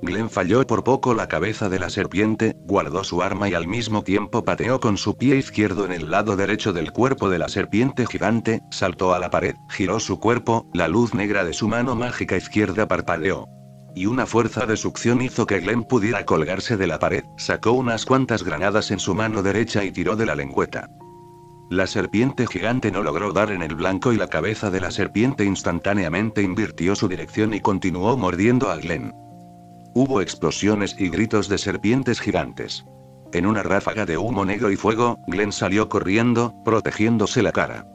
Glenn falló por poco la cabeza de la serpiente, guardó su arma y al mismo tiempo pateó con su pie izquierdo en el lado derecho del cuerpo de la serpiente gigante, saltó a la pared, giró su cuerpo, la luz negra de su mano mágica izquierda parpadeó. Y una fuerza de succión hizo que Glenn pudiera colgarse de la pared, sacó unas cuantas granadas en su mano derecha y tiró de la lengüeta. La serpiente gigante no logró dar en el blanco y la cabeza de la serpiente instantáneamente invirtió su dirección y continuó mordiendo a Glenn. Hubo explosiones y gritos de serpientes gigantes. En una ráfaga de humo negro y fuego, Glenn salió corriendo, protegiéndose la cara.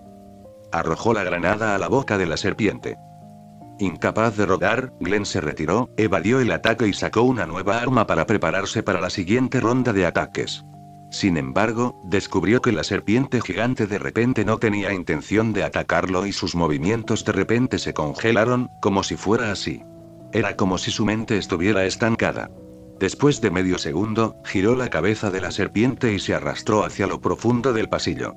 Arrojó la granada a la boca de la serpiente. Incapaz de rodar, Glenn se retiró, evadió el ataque y sacó una nueva arma para prepararse para la siguiente ronda de ataques. Sin embargo, descubrió que la serpiente gigante de repente no tenía intención de atacarlo y sus movimientos de repente se congelaron, como si fuera así. Era como si su mente estuviera estancada. Después de medio segundo, giró la cabeza de la serpiente y se arrastró hacia lo profundo del pasillo.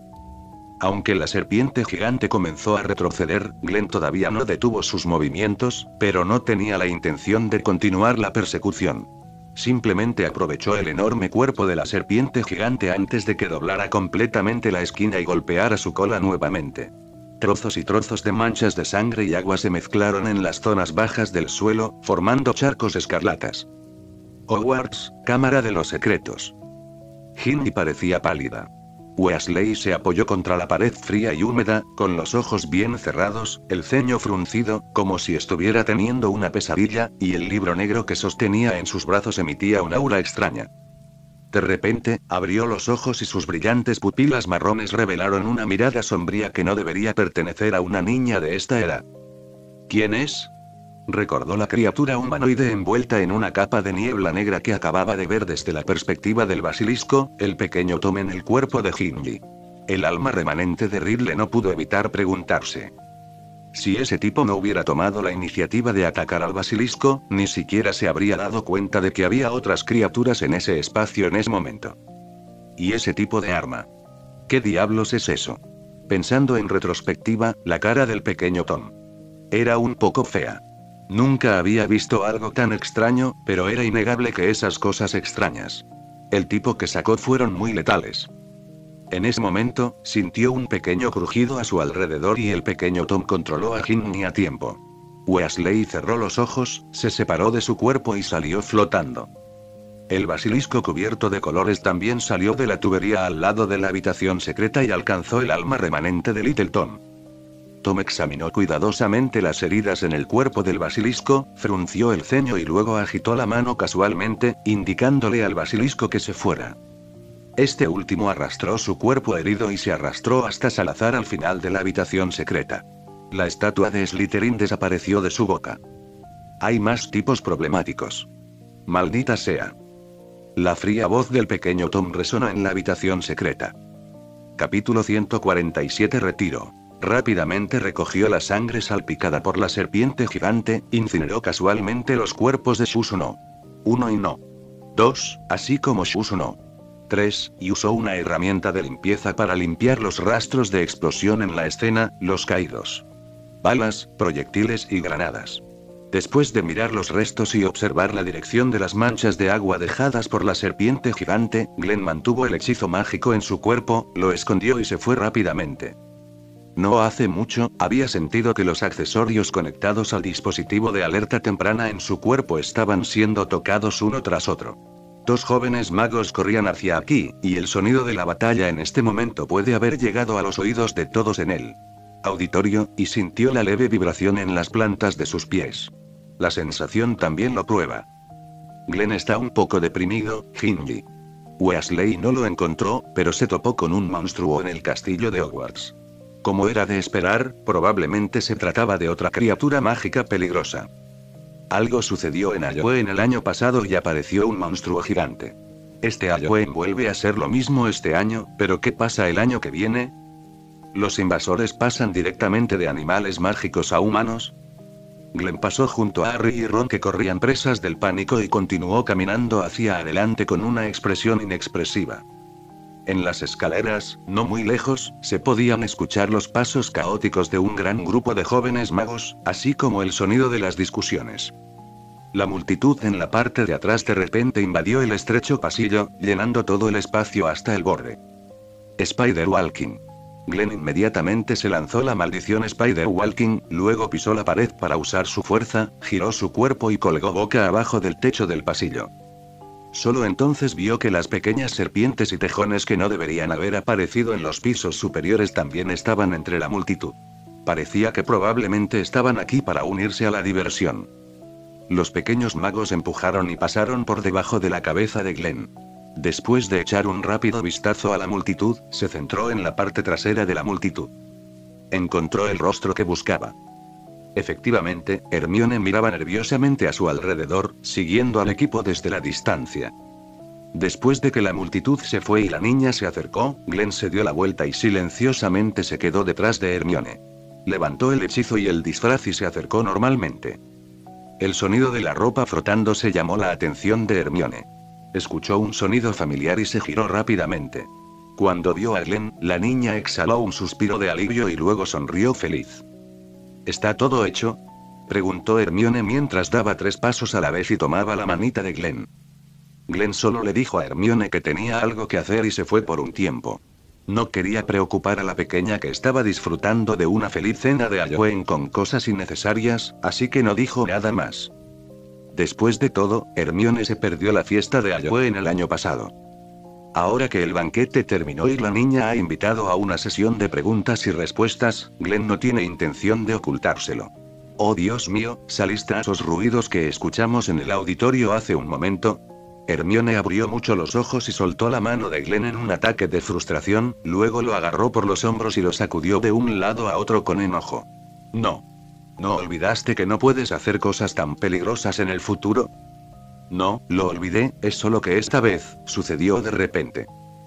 Aunque la serpiente gigante comenzó a retroceder, Glenn todavía no detuvo sus movimientos, pero no tenía la intención de continuar la persecución. Simplemente aprovechó el enorme cuerpo de la serpiente gigante antes de que doblara completamente la esquina y golpeara su cola nuevamente. Trozos y trozos de manchas de sangre y agua se mezclaron en las zonas bajas del suelo, formando charcos escarlatas. Hogwarts, Cámara de los Secretos. Ginny parecía pálida. Weasley se apoyó contra la pared fría y húmeda, con los ojos bien cerrados, el ceño fruncido, como si estuviera teniendo una pesadilla, y el libro negro que sostenía en sus brazos emitía un aura extraña. De repente, abrió los ojos y sus brillantes pupilas marrones revelaron una mirada sombría que no debería pertenecer a una niña de esta edad. ¿Quién es?, recordó la criatura humanoide envuelta en una capa de niebla negra que acababa de ver desde la perspectiva del basilisco, el pequeño Tom en el cuerpo de Ginny. El alma remanente de Ridley no pudo evitar preguntarse. Si ese tipo no hubiera tomado la iniciativa de atacar al basilisco, ni siquiera se habría dado cuenta de que había otras criaturas en ese espacio en ese momento. ¿Y ese tipo de arma? ¿Qué diablos es eso? Pensando en retrospectiva, la cara del pequeño Tom era un poco fea. Nunca había visto algo tan extraño, pero era innegable que esas cosas extrañas, el tipo que sacó, fueron muy letales. En ese momento, sintió un pequeño crujido a su alrededor y el pequeño Tom controló a Ginny a tiempo. Weasley cerró los ojos, se separó de su cuerpo y salió flotando. El basilisco cubierto de colores también salió de la tubería al lado de la habitación secreta y alcanzó el alma remanente de Little Tom. Tom examinó cuidadosamente las heridas en el cuerpo del basilisco, frunció el ceño y luego agitó la mano casualmente, indicándole al basilisco que se fuera. Este último arrastró su cuerpo herido y se arrastró hasta Salazar al final de la habitación secreta. La estatua de Slytherin desapareció de su boca. Hay más tipos problemáticos. Maldita sea. La fría voz del pequeño Tom resonó en la habitación secreta. Capítulo 147. Retiro. Rápidamente recogió la sangre salpicada por la serpiente gigante, incineró casualmente los cuerpos de Shusuno 1 y No 2, así como Shusuno 3, y usó una herramienta de limpieza para limpiar los rastros de explosión en la escena, los caídos. Balas, proyectiles y granadas. Después de mirar los restos y observar la dirección de las manchas de agua dejadas por la serpiente gigante, Glenn mantuvo el hechizo mágico en su cuerpo, lo escondió y se fue rápidamente. No hace mucho, había sentido que los accesorios conectados al dispositivo de alerta temprana en su cuerpo estaban siendo tocados uno tras otro. Dos jóvenes magos corrían hacia aquí, y el sonido de la batalla en este momento puede haber llegado a los oídos de todos en el auditorio, y sintió la leve vibración en las plantas de sus pies. La sensación también lo prueba. Glenn está un poco deprimido, Ginny. Weasley no lo encontró, pero se topó con un monstruo en el castillo de Hogwarts. Como era de esperar, probablemente se trataba de otra criatura mágica peligrosa. Algo sucedió en Halloween el año pasado y apareció un monstruo gigante. Este Halloween vuelve a ser lo mismo este año, pero ¿qué pasa el año que viene? ¿Los invasores pasan directamente de animales mágicos a humanos? Glenn pasó junto a Harry y Ron, que corrían presas del pánico, y continuó caminando hacia adelante con una expresión inexpresiva. En las escaleras, no muy lejos, se podían escuchar los pasos caóticos de un gran grupo de jóvenes magos, así como el sonido de las discusiones. La multitud en la parte de atrás de repente invadió el estrecho pasillo, llenando todo el espacio hasta el borde. Spider-Walking. Glenn inmediatamente se lanzó la maldición Spider-Walking, luego pisó la pared para usar su fuerza, giró su cuerpo y colgó boca abajo del techo del pasillo. Solo entonces vio que las pequeñas serpientes y tejones que no deberían haber aparecido en los pisos superiores también estaban entre la multitud. Parecía que probablemente estaban aquí para unirse a la diversión. Los pequeños magos empujaron y pasaron por debajo de la cabeza de Glenn. Después de echar un rápido vistazo a la multitud, se centró en la parte trasera de la multitud. Encontró el rostro que buscaba. Efectivamente, Hermione miraba nerviosamente a su alrededor, siguiendo al equipo desde la distancia. Después de que la multitud se fue y la niña se acercó, Glenn se dio la vuelta y silenciosamente se quedó detrás de Hermione. Levantó el hechizo y el disfraz y se acercó normalmente. El sonido de la ropa frotándose llamó la atención de Hermione. Escuchó un sonido familiar y se giró rápidamente. Cuando vio a Glenn, la niña exhaló un suspiro de alivio y luego sonrió feliz. ¿Está todo hecho?, preguntó Hermione mientras daba 3 pasos a la vez y tomaba la manita de Glenn. Glenn solo le dijo a Hermione que tenía algo que hacer y se fue por un tiempo. No quería preocupar a la pequeña que estaba disfrutando de una feliz cena de Halloween con cosas innecesarias, así que no dijo nada más. Después de todo, Hermione se perdió la fiesta de Halloween el año pasado. Ahora que el banquete terminó y la niña ha invitado a una sesión de preguntas y respuestas, Glenn no tiene intención de ocultárselo. Oh Dios mío, ¿saliste a esos ruidos que escuchamos en el auditorio hace un momento? Hermione abrió mucho los ojos y soltó la mano de Glenn en un ataque de frustración, luego lo agarró por los hombros y lo sacudió de un lado a otro con enojo. No. ¿No olvidaste que no puedes hacer cosas tan peligrosas en el futuro? No, lo olvidé, es solo que esta vez, sucedió de repente.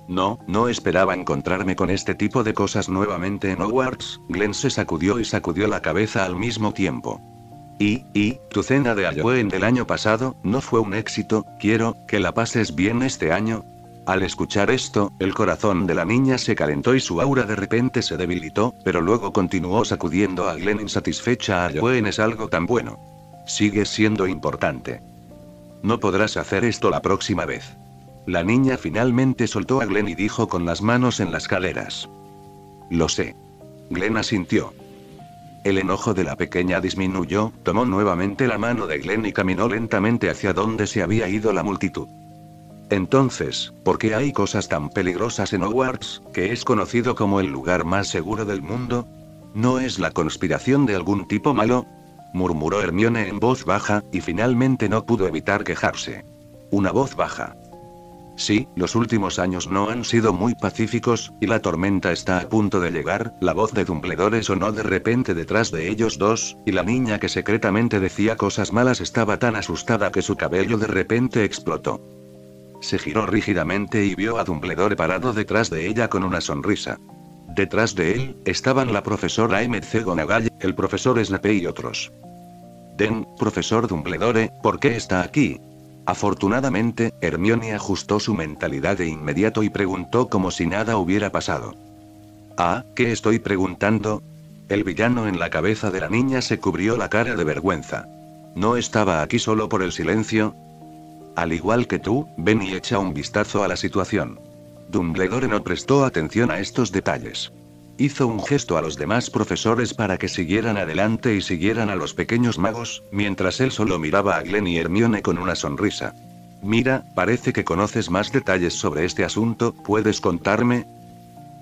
No esperaba encontrarme con este tipo de cosas nuevamente en Hogwarts. Glenn se sacudió y sacudió la cabeza al mismo tiempo. ¿Tu cena de Halloween del año pasado, no fue un éxito? Quiero que la pases bien este año. Al escuchar esto, el corazón de la niña se calentó y su aura de repente se debilitó, pero luego continuó sacudiendo a Glenn insatisfecha. Halloween es algo tan bueno. Sigue siendo importante. No podrás hacer esto la próxima vez. La niña finalmente soltó a Glenn y dijo con las manos en las caderas. Lo sé. Glenn asintió. El enojo de la pequeña disminuyó, tomó nuevamente la mano de Glenn y caminó lentamente hacia donde se había ido la multitud. Entonces, ¿por qué hay cosas tan peligrosas en Hogwarts, que es conocido como el lugar más seguro del mundo? ¿No es la conspiración de algún tipo malo? Murmuró Hermione en voz baja, y finalmente no pudo evitar quejarse. Una voz baja. Sí, los últimos años no han sido muy pacíficos, y la tormenta está a punto de llegar. La voz de Dumbledore sonó de repente detrás de ellos dos, y la niña que secretamente decía cosas malas estaba tan asustada que su cabello de repente explotó. Se giró rígidamente y vio a Dumbledore parado detrás de ella con una sonrisa. Detrás de él, estaban la profesora McGonagall, el profesor Snape y otros. Profesor Dumbledore, ¿por qué está aquí? Afortunadamente, Hermione ajustó su mentalidad de inmediato y preguntó como si nada hubiera pasado. ¿Qué estoy preguntando? El villano en la cabeza de la niña se cubrió la cara de vergüenza. ¿No estaba aquí solo por el silencio? Al igual que tú, ven y echa un vistazo a la situación. Dumbledore no prestó atención a estos detalles. Hizo un gesto a los demás profesores para que siguieran adelante y siguieran a los pequeños magos, mientras él solo miraba a Glenn y Hermione con una sonrisa. Mira, parece que conoces más detalles sobre este asunto, ¿puedes contarme?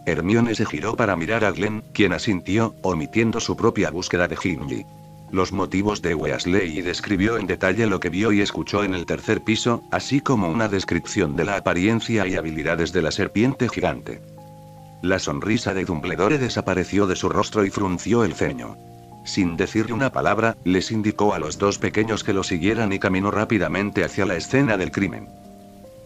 Hermione se giró para mirar a Glenn, quien asintió, omitiendo su propia búsqueda de Gimli. Los motivos de Weasley y describió en detalle lo que vio y escuchó en el tercer piso, así como una descripción de la apariencia y habilidades de la serpiente gigante. La sonrisa de Dumbledore desapareció de su rostro y frunció el ceño. Sin decirle una palabra, les indicó a los dos pequeños que lo siguieran y caminó rápidamente hacia la escena del crimen.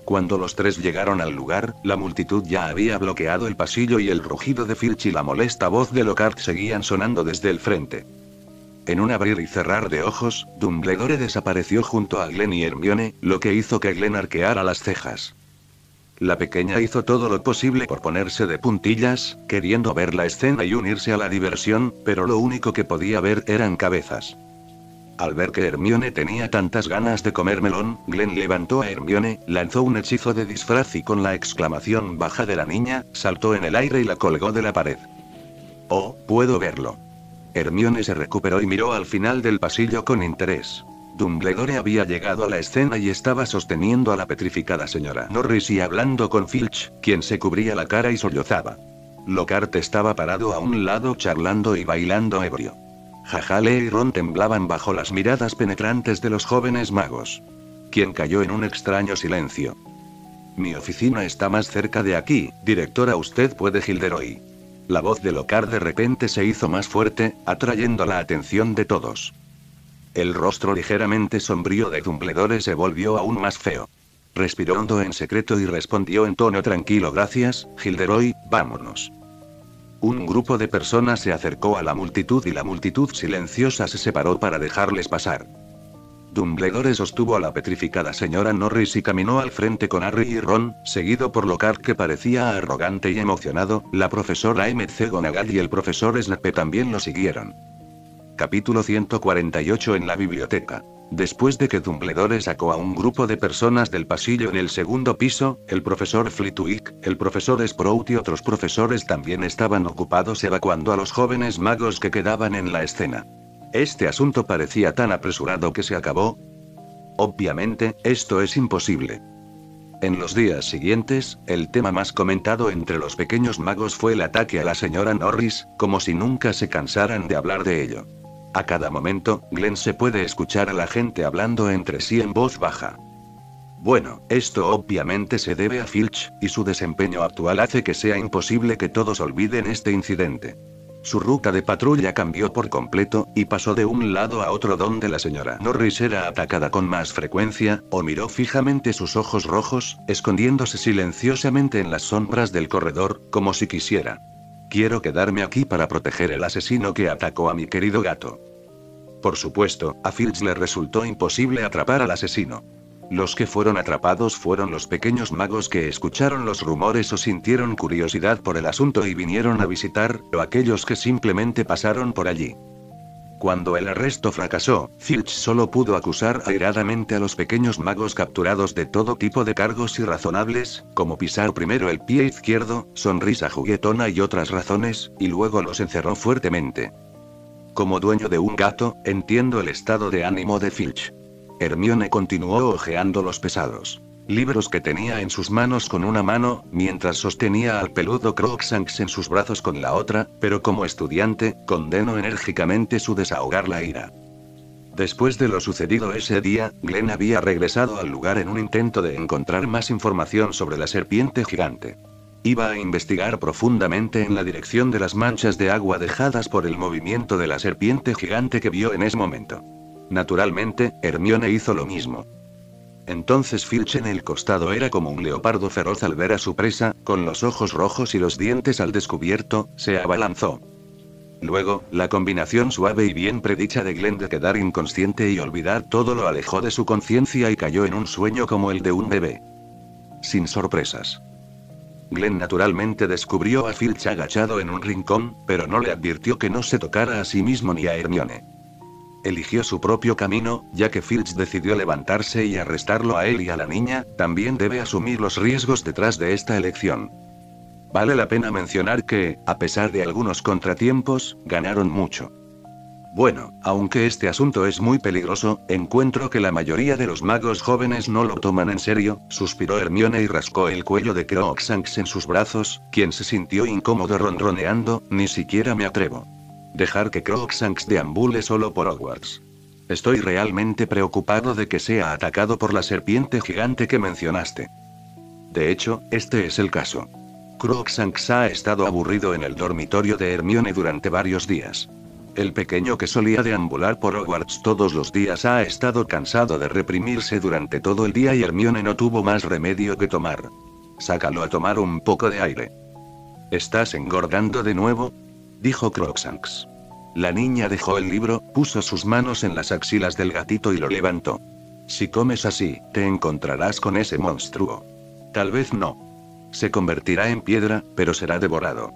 Cuando los tres llegaron al lugar, la multitud ya había bloqueado el pasillo y el rugido de Filch y la molesta voz de Lockhart seguían sonando desde el frente. En un abrir y cerrar de ojos, Dumbledore desapareció junto a Glenn y Hermione, lo que hizo que Glenn arqueara las cejas. La pequeña hizo todo lo posible por ponerse de puntillas, queriendo ver la escena y unirse a la diversión, pero lo único que podía ver eran cabezas. Al ver que Hermione tenía tantas ganas de comer melón, Glenn levantó a Hermione, lanzó un hechizo de disfraz y con la exclamación baja de la niña, saltó en el aire y la colgó de la pared. Oh, puedo verlo. Hermione se recuperó y miró al final del pasillo con interés. Dumbledore había llegado a la escena y estaba sosteniendo a la petrificada señora Norris y hablando con Filch, quien se cubría la cara y sollozaba. Lockhart estaba parado a un lado charlando y bailando ebrio. Lee y Ron temblaban bajo las miradas penetrantes de los jóvenes magos. Quien cayó en un extraño silencio. Mi oficina está más cerca de aquí, directora. Usted puede Gilderoy. La voz de Lockhart de repente se hizo más fuerte, atrayendo la atención de todos. El rostro ligeramente sombrío de Dumbledore se volvió aún más feo. Respiró hondo en secreto y respondió en tono tranquilo: gracias, Gilderoy, vámonos. Un grupo de personas se acercó a la multitud y la multitud silenciosa se separó para dejarles pasar. Dumbledore sostuvo a la petrificada señora Norris y caminó al frente con Harry y Ron, seguido por Lockhart que parecía arrogante y emocionado. La profesora McGonagall y el profesor Snape también lo siguieron. Capítulo 148 en la biblioteca. Después de que Dumbledore sacó a un grupo de personas del pasillo en el segundo piso, el profesor Flitwick, el profesor Sprout y otros profesores también estaban ocupados evacuando a los jóvenes magos que quedaban en la escena. Este asunto parecía tan apresurado que se acabó. Obviamente, esto es imposible. En los días siguientes, el tema más comentado entre los pequeños magos fue el ataque a la señora Norris, como si nunca se cansaran de hablar de ello. A cada momento, Glenn se puede escuchar a la gente hablando entre sí en voz baja. Bueno, esto obviamente se debe a Filch, y su desempeño actual hace que sea imposible que todos olviden este incidente. Su ruta de patrulla cambió por completo, y pasó de un lado a otro donde la señora Norris era atacada con más frecuencia, o miró fijamente sus ojos rojos, escondiéndose silenciosamente en las sombras del corredor, como si quisiera. Quiero quedarme aquí para proteger el asesino que atacó a mi querido gato. Por supuesto, a Filch le resultó imposible atrapar al asesino. Los que fueron atrapados fueron los pequeños magos que escucharon los rumores o sintieron curiosidad por el asunto y vinieron a visitar, o aquellos que simplemente pasaron por allí. Cuando el arresto fracasó, Filch solo pudo acusar airadamente a los pequeños magos capturados de todo tipo de cargos irrazonables, como pisar primero el pie izquierdo, sonrisa juguetona y otras razones, y luego los encerró fuertemente. Como dueño de un gato, entiendo el estado de ánimo de Filch. Hermione continuó hojeando los pesados libros que tenía en sus manos con una mano, mientras sostenía al peludo Crookshanks en sus brazos con la otra, pero como estudiante, condenó enérgicamente su desahogar la ira. Después de lo sucedido ese día, Glenn había regresado al lugar en un intento de encontrar más información sobre la serpiente gigante. Iba a investigar profundamente en la dirección de las manchas de agua dejadas por el movimiento de la serpiente gigante que vio en ese momento. Naturalmente, Hermione hizo lo mismo. Entonces Filch en el costado era como un leopardo feroz al ver a su presa, con los ojos rojos y los dientes al descubierto, se abalanzó. Luego, la combinación suave y bien predicha de Glenn de quedar inconsciente y olvidar todo lo alejó de su conciencia y cayó en un sueño como el de un bebé. Sin sorpresas. Glenn naturalmente descubrió a Filch agachado en un rincón, pero no le advirtió que no se tocara a sí mismo ni a Hermione. Eligió su propio camino, ya que Filch decidió levantarse y arrestarlo a él y a la niña, también debe asumir los riesgos detrás de esta elección. Vale la pena mencionar que, a pesar de algunos contratiempos, ganaron mucho. Bueno, aunque este asunto es muy peligroso, encuentro que la mayoría de los magos jóvenes no lo toman en serio, suspiró Hermione y rascó el cuello de Crookshanks en sus brazos, quien se sintió incómodo ronroneando, ni siquiera me atrevo. Dejar que Crookshanks deambule solo por Hogwarts. Estoy realmente preocupado de que sea atacado por la serpiente gigante que mencionaste. De hecho, este es el caso. Crookshanks ha estado aburrido en el dormitorio de Hermione durante varios días. El pequeño que solía deambular por Hogwarts todos los días ha estado cansado de reprimirse durante todo el día y Hermione no tuvo más remedio que tomar. Sácalo a tomar un poco de aire. ¿Estás engordando de nuevo?, dijo Crookshanks. La niña dejó el libro, puso sus manos en las axilas del gatito y lo levantó. Si comes así, te encontrarás con ese monstruo. Tal vez no. Se convertirá en piedra, pero será devorado.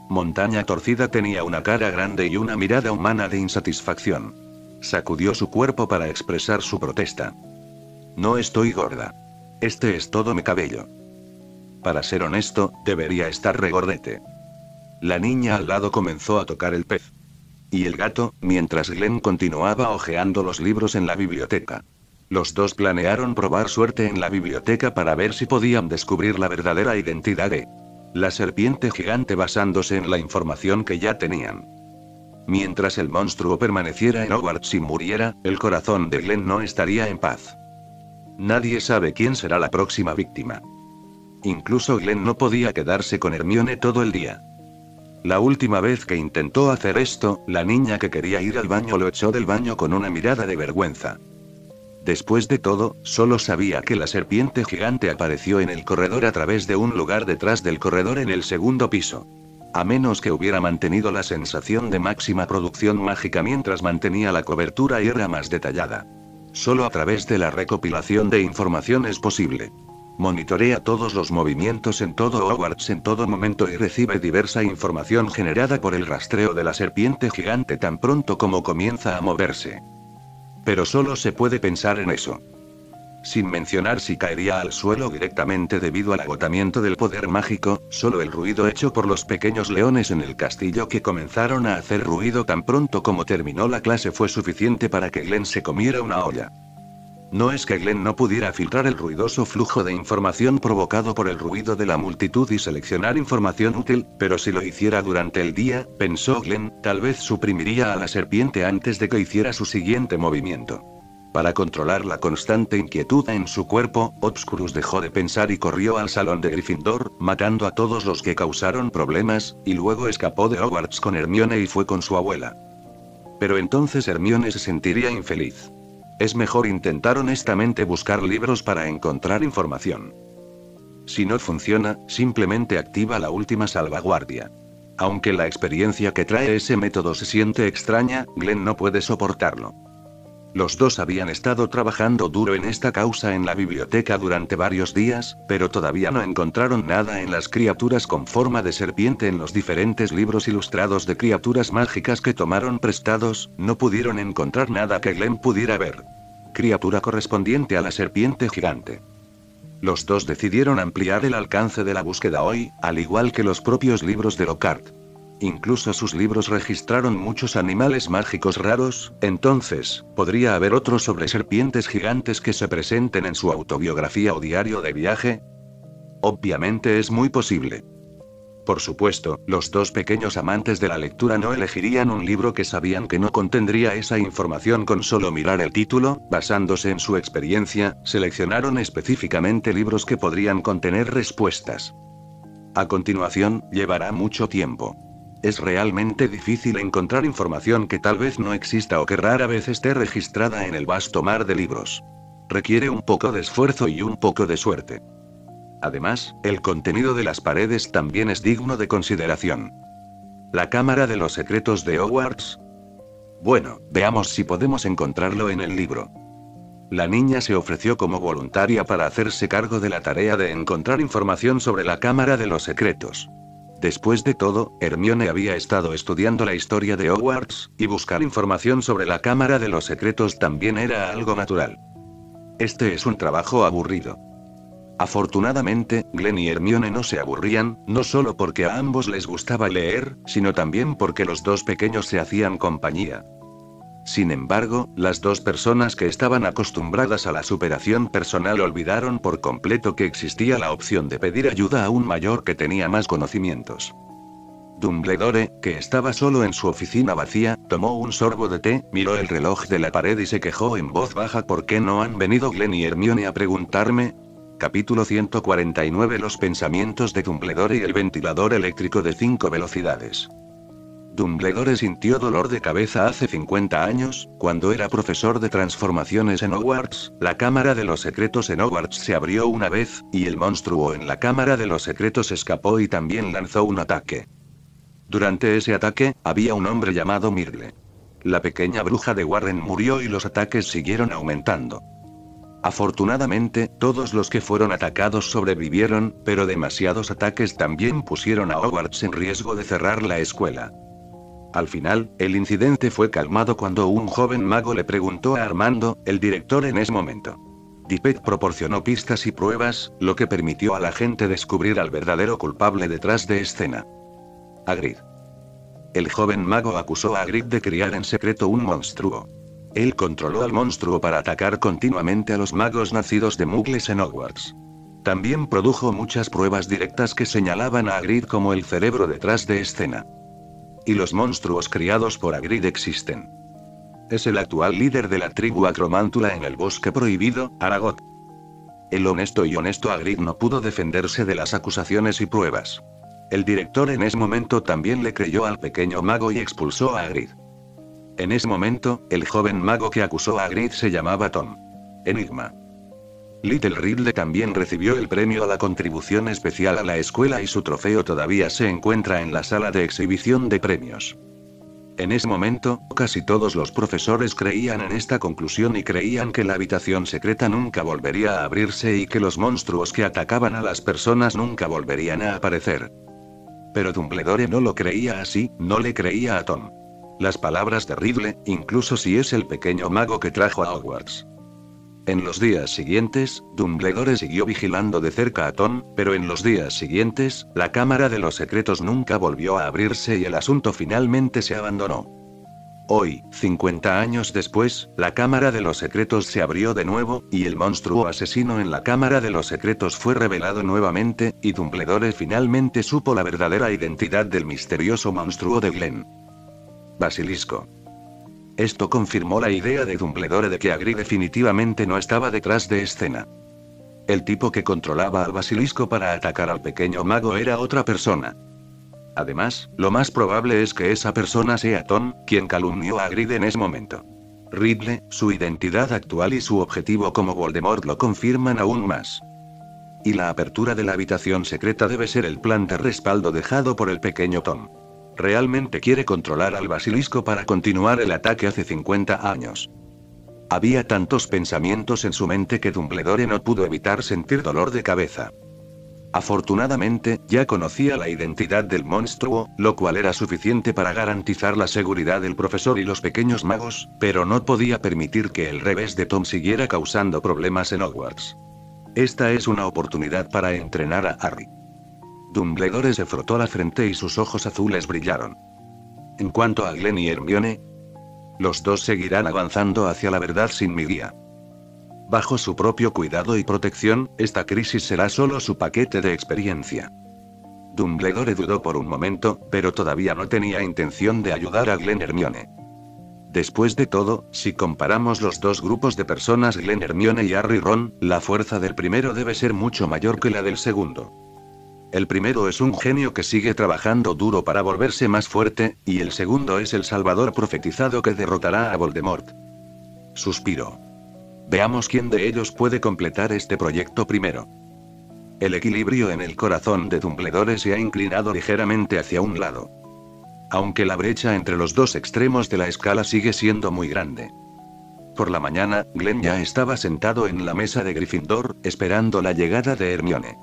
Montaña Torcida tenía una cara grande y una mirada humana de insatisfacción. Sacudió su cuerpo para expresar su protesta. No estoy gorda. Este es todo mi cabello. Para ser honesto, debería estar regordete. La niña al lado comenzó a tocar el pez. Y el gato, mientras Glenn continuaba hojeando los libros en la biblioteca. Los dos planearon probar suerte en la biblioteca para ver si podían descubrir la verdadera identidad de la serpiente gigante basándose en la información que ya tenían. Mientras el monstruo permaneciera en Hogwarts y muriera, el corazón de Glenn no estaría en paz. Nadie sabe quién será la próxima víctima. Incluso Glenn no podía quedarse con Hermione todo el día. La última vez que intentó hacer esto, la niña que quería ir al baño lo echó del baño con una mirada de vergüenza. Después de todo, solo sabía que la serpiente gigante apareció en el corredor a través de un lugar detrás del corredor en el segundo piso. A menos que hubiera mantenido la sensación de máxima producción mágica mientras mantenía la cobertura y era más detallada. Solo a través de la recopilación de información es posible. Monitorea todos los movimientos en todo Hogwarts en todo momento y recibe diversa información generada por el rastreo de la serpiente gigante tan pronto como comienza a moverse. Pero solo se puede pensar en eso. Sin mencionar si caería al suelo directamente debido al agotamiento del poder mágico, solo el ruido hecho por los pequeños leones en el castillo que comenzaron a hacer ruido tan pronto como terminó la clase fue suficiente para que Glenn se comiera una olla. No es que Glenn no pudiera filtrar el ruidoso flujo de información provocado por el ruido de la multitud y seleccionar información útil, pero si lo hiciera durante el día, pensó Glenn, tal vez suprimiría a la serpiente antes de que hiciera su siguiente movimiento. Para controlar la constante inquietud en su cuerpo, Obscurus dejó de pensar y corrió al salón de Gryffindor, matando a todos los que causaron problemas, y luego escapó de Hogwarts con Hermione y fue con su abuela. Pero entonces Hermione se sentiría infeliz. Es mejor intentar honestamente buscar libros para encontrar información. Si no funciona, simplemente activa la última salvaguardia. Aunque la experiencia que trae ese método se siente extraña, Glenn no puede soportarlo. Los dos habían estado trabajando duro en esta causa en la biblioteca durante varios días, pero todavía no encontraron nada en las criaturas con forma de serpiente en los diferentes libros ilustrados de criaturas mágicas que tomaron prestados, no pudieron encontrar nada que Glenn pudiera ver. Criatura correspondiente a la serpiente gigante. Los dos decidieron ampliar el alcance de la búsqueda hoy, al igual que los propios libros de Lockhart. Incluso sus libros registraron muchos animales mágicos raros, entonces, ¿podría haber otros sobre serpientes gigantes que se presenten en su autobiografía o diario de viaje? Obviamente es muy posible. Por supuesto, los dos pequeños amantes de la lectura no elegirían un libro que sabían que no contendría esa información con solo mirar el título, basándose en su experiencia, seleccionaron específicamente libros que podrían contener respuestas. A continuación, llevará mucho tiempo. Es realmente difícil encontrar información que tal vez no exista o que rara vez esté registrada en el vasto mar de libros. Requiere un poco de esfuerzo y un poco de suerte. Además, el contenido de las paredes también es digno de consideración. ¿La Cámara de los Secretos de Hogwarts? Bueno, veamos si podemos encontrarlo en el libro. La niña se ofreció como voluntaria para hacerse cargo de la tarea de encontrar información sobre la Cámara de los Secretos. Después de todo, Hermione había estado estudiando la historia de Hogwarts, y buscar información sobre la Cámara de los Secretos también era algo natural. Este es un trabajo aburrido. Afortunadamente, Glenn y Hermione no se aburrían, no solo porque a ambos les gustaba leer, sino también porque los dos pequeños se hacían compañía. Sin embargo, las dos personas que estaban acostumbradas a la superación personal olvidaron por completo que existía la opción de pedir ayuda a un mayor que tenía más conocimientos. Dumbledore, que estaba solo en su oficina vacía, tomó un sorbo de té, miró el reloj de la pared y se quejó en voz baja: ¿por qué no han venido Glenn y Hermione a preguntarme? Capítulo 149. Los pensamientos de Dumbledore y el ventilador eléctrico de 5 velocidades. Dumbledore sintió dolor de cabeza hace 50 años, cuando era profesor de transformaciones en Hogwarts. La Cámara de los Secretos en Hogwarts se abrió una vez, y el monstruo en la Cámara de los Secretos escapó y también lanzó un ataque. Durante ese ataque, había un hombre llamado Myrtle. La pequeña bruja de Warren murió y los ataques siguieron aumentando. Afortunadamente, todos los que fueron atacados sobrevivieron, pero demasiados ataques también pusieron a Hogwarts en riesgo de cerrar la escuela. Al final, el incidente fue calmado cuando un joven mago le preguntó a Armando, el director en ese momento. Tippett proporcionó pistas y pruebas, lo que permitió a la gente descubrir al verdadero culpable detrás de escena. Hagrid. El joven mago acusó a Hagrid de criar en secreto un monstruo. Él controló al monstruo para atacar continuamente a los magos nacidos de muggles en Hogwarts. También produjo muchas pruebas directas que señalaban a Hagrid como el cerebro detrás de escena. Y los monstruos criados por Hagrid existen. Es el actual líder de la tribu Acromántula en el Bosque Prohibido, Aragog. El honesto y honesto Hagrid no pudo defenderse de las acusaciones y pruebas. El director en ese momento también le creyó al pequeño mago y expulsó a Hagrid. En ese momento, el joven mago que acusó a Hagrid se llamaba Tom. Enigma. Little Ridley también recibió el premio a la contribución especial a la escuela y su trofeo todavía se encuentra en la sala de exhibición de premios. En ese momento, casi todos los profesores creían en esta conclusión y creían que la habitación secreta nunca volvería a abrirse y que los monstruos que atacaban a las personas nunca volverían a aparecer. Pero Dumbledore no lo creía así, no le creía a Tom. Las palabras de Ridley, incluso si es el pequeño mago que trajo a Hogwarts. En los días siguientes, Dumbledore siguió vigilando de cerca a Tom, pero en los días siguientes, la Cámara de los Secretos nunca volvió a abrirse y el asunto finalmente se abandonó. Hoy, 50 años después, la Cámara de los Secretos se abrió de nuevo, y el monstruo asesino en la Cámara de los Secretos fue revelado nuevamente, y Dumbledore finalmente supo la verdadera identidad del misterioso monstruo de Glen. Basilisco. Esto confirmó la idea de Dumbledore de que Hagrid definitivamente no estaba detrás de escena. El tipo que controlaba al basilisco para atacar al pequeño mago era otra persona. Además, lo más probable es que esa persona sea Tom, quien calumnió a Hagrid en ese momento. Ridley, su identidad actual y su objetivo como Voldemort lo confirman aún más. Y la apertura de la habitación secreta debe ser el plan de respaldo dejado por el pequeño Tom. Realmente quiere controlar al basilisco para continuar el ataque hace 50 años. Había tantos pensamientos en su mente que Dumbledore no pudo evitar sentir dolor de cabeza. Afortunadamente, ya conocía la identidad del monstruo, lo cual era suficiente para garantizar la seguridad del profesor y los pequeños magos, pero no podía permitir que el revés de Tom siguiera causando problemas en Hogwarts. Esta es una oportunidad para entrenar a Harry. Dumbledore se frotó la frente y sus ojos azules brillaron. En cuanto a Glen y Hermione, los dos seguirán avanzando hacia la verdad sin mi guía. Bajo su propio cuidado y protección, esta crisis será solo su paquete de experiencia. Dumbledore dudó por un momento, pero todavía no tenía intención de ayudar a Glen Hermione. Después de todo, si comparamos los dos grupos de personas Glen Hermione y Harry Ron, la fuerza del primero debe ser mucho mayor que la del segundo. El primero es un genio que sigue trabajando duro para volverse más fuerte, y el segundo es el salvador profetizado que derrotará a Voldemort. Suspiró. Veamos quién de ellos puede completar este proyecto primero. El equilibrio en el corazón de Dumbledore se ha inclinado ligeramente hacia un lado. Aunque la brecha entre los dos extremos de la escala sigue siendo muy grande. Por la mañana, Glen ya estaba sentado en la mesa de Gryffindor, esperando la llegada de Hermione.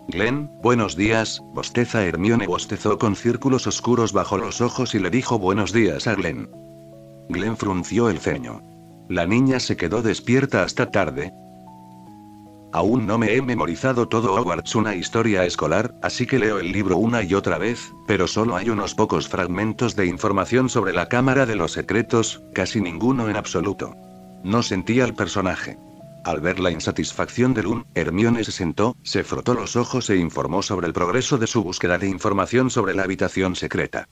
Glen, buenos días, bosteza Hermione. Bostezó con círculos oscuros bajo los ojos y le dijo buenos días a Glen. Glen frunció el ceño. La niña se quedó despierta hasta tarde. Aún no me he memorizado todo Hogwarts, una historia escolar, así que leo el libro una y otra vez, pero solo hay unos pocos fragmentos de información sobre la Cámara de los Secretos, casi ninguno en absoluto. No sentía al personaje. Al ver la insatisfacción de Lun, Hermione se sentó, se frotó los ojos e informó sobre el progreso de su búsqueda de información sobre la habitación secreta.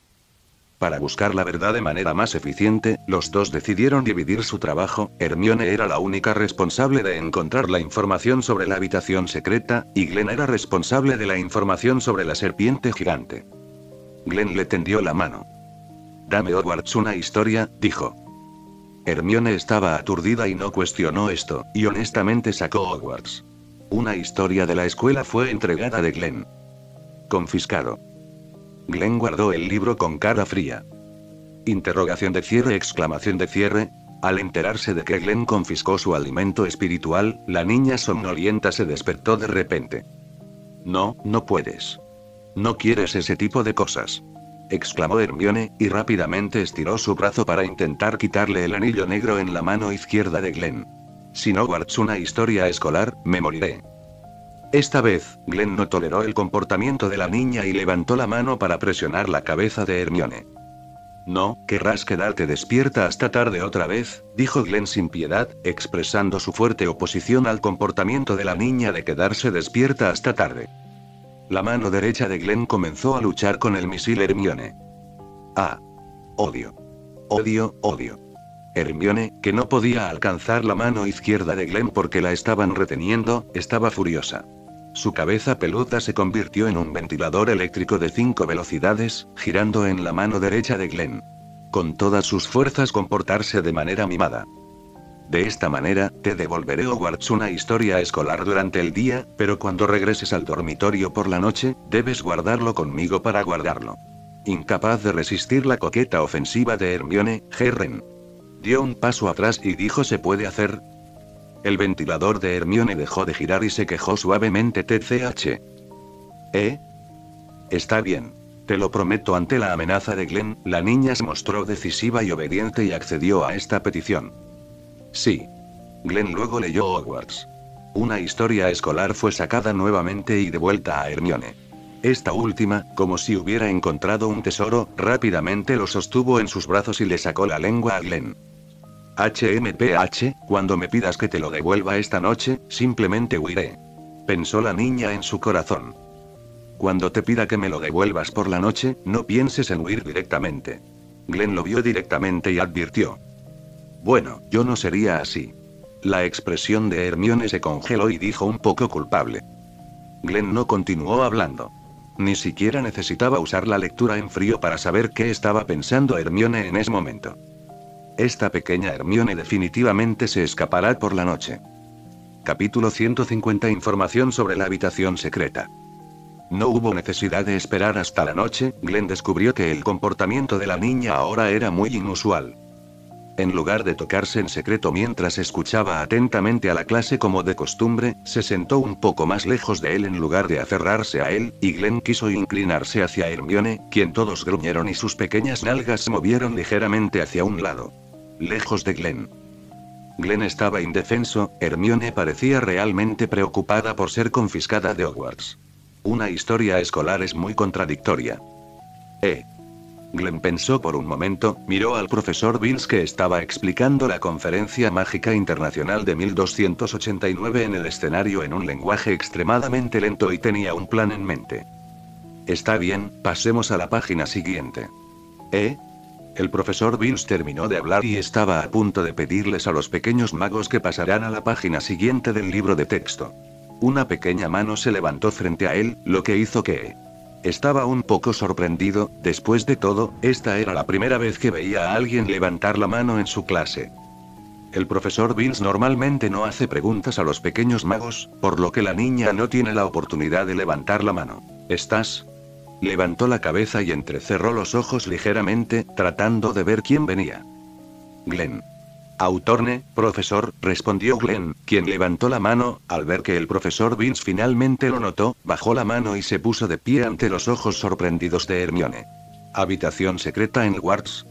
Para buscar la verdad de manera más eficiente, los dos decidieron dividir su trabajo. Hermione era la única responsable de encontrar la información sobre la habitación secreta, y Glen era responsable de la información sobre la serpiente gigante. Glen le tendió la mano. Dame Hogwarts una historia, dijo. Hermione estaba aturdida y no cuestionó esto, y honestamente sacó Hogwarts. Una historia de la escuela fue entregada de Glen. Confiscado. Glen guardó el libro con cara fría. Interrogación de cierre, exclamación de cierre. Al enterarse de que Glen confiscó su alimento espiritual, la niña somnolienta se despertó de repente. No, no puedes. No quieres ese tipo de cosas, exclamó Hermione, y rápidamente estiró su brazo para intentar quitarle el anillo negro en la mano izquierda de Glen. Si no guardas una historia escolar, me moriré. Esta vez, Glen no toleró el comportamiento de la niña y levantó la mano para presionar la cabeza de Hermione. No, querrás quedarte despierta hasta tarde otra vez, dijo Glen sin piedad, expresando su fuerte oposición al comportamiento de la niña de quedarse despierta hasta tarde. La mano derecha de Glen comenzó a luchar con el misil Hermione. Ah. Odio. Odio, odio. Hermione, que no podía alcanzar la mano izquierda de Glen porque la estaban reteniendo, estaba furiosa. Su cabeza peluda se convirtió en un ventilador eléctrico de 5 velocidades, girando en la mano derecha de Glen. Con todas sus fuerzas comportarse de manera mimada. De esta manera, te devolveré Hogwarts una historia escolar durante el día, pero cuando regreses al dormitorio por la noche, debes guardarlo conmigo para guardarlo. Incapaz de resistir la coqueta ofensiva de Hermione, Harry dio un paso atrás y dijo ¿se puede hacer? El ventilador de Hermione dejó de girar y se quejó suavemente TCH. Está bien. Te lo prometo. Ante la amenaza de Glenn, la niña se mostró decisiva y obediente y accedió a esta petición. Sí. Glenn luego leyó Hogwarts. Una historia escolar fue sacada nuevamente y devuelta a Hermione. Esta última, como si hubiera encontrado un tesoro, rápidamente lo sostuvo en sus brazos y le sacó la lengua a Glenn. HMPH, cuando me pidas que te lo devuelva esta noche, simplemente huiré. Pensó la niña en su corazón. Cuando te pida que me lo devuelvas por la noche, no pienses en huir directamente. Glenn lo vio directamente y advirtió. Bueno, yo no sería así. La expresión de Hermione se congeló y dijo un poco culpable. Glenn no continuó hablando. Ni siquiera necesitaba usar la lectura en frío para saber qué estaba pensando Hermione en ese momento. Esta pequeña Hermione definitivamente se escapará por la noche. Capítulo 150. Información sobre la habitación secreta. No hubo necesidad de esperar hasta la noche. Glenn descubrió que el comportamiento de la niña ahora era muy inusual. En lugar de tocarse en secreto mientras escuchaba atentamente a la clase como de costumbre, se sentó un poco más lejos de él en lugar de aferrarse a él, y Glenn quiso inclinarse hacia Hermione, quien todos gruñeron y sus pequeñas nalgas se movieron ligeramente hacia un lado. Lejos de Glenn. Glenn estaba indefenso. Hermione parecía realmente preocupada por ser confiscada de Hogwarts. Una historia escolar es muy contradictoria. Glenn pensó por un momento, miró al profesor Vince que estaba explicando la conferencia mágica internacional de 1289 en el escenario en un lenguaje extremadamente lento y tenía un plan en mente. Está bien, pasemos a la página siguiente. El profesor Vince terminó de hablar y estaba a punto de pedirles a los pequeños magos que pasaran a la página siguiente del libro de texto. Una pequeña mano se levantó frente a él, lo que hizo que... Estaba un poco sorprendido. Después de todo, esta era la primera vez que veía a alguien levantar la mano en su clase. El profesor Vince normalmente no hace preguntas a los pequeños magos, por lo que la niña no tiene la oportunidad de levantar la mano. ¿Estás? Levantó la cabeza y entrecerró los ojos ligeramente, tratando de ver quién venía. Glenn. Autorne, profesor, respondió Glenn, quien levantó la mano. Al ver que el profesor Vince finalmente lo notó, bajó la mano y se puso de pie ante los ojos sorprendidos de Hermione. ¿Habitación secreta en Hogwarts?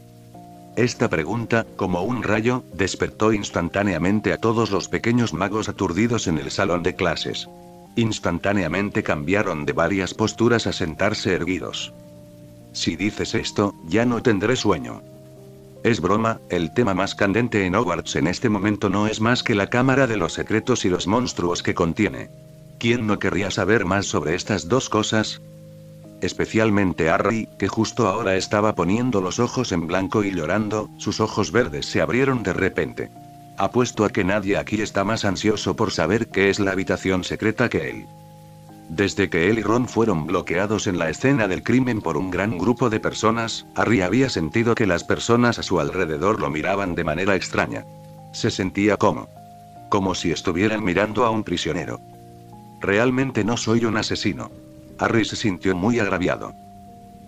Esta pregunta, como un rayo, despertó instantáneamente a todos los pequeños magos aturdidos en el salón de clases. Instantáneamente cambiaron de varias posturas a sentarse erguidos. Si dices esto, ya no tendré sueño. Es broma. El tema más candente en Hogwarts en este momento no es más que la Cámara de los Secretos y los monstruos que contiene. ¿Quién no querría saber más sobre estas dos cosas? Especialmente Harry, que justo ahora estaba poniendo los ojos en blanco y llorando. Sus ojos verdes se abrieron de repente. Apuesto a que nadie aquí está más ansioso por saber qué es la habitación secreta que él. Desde que él y Ron fueron bloqueados en la escena del crimen por un gran grupo de personas, Harry había sentido que las personas a su alrededor lo miraban de manera extraña. Se sentía como si estuvieran mirando a un prisionero. Realmente no soy un asesino. Harry se sintió muy agraviado.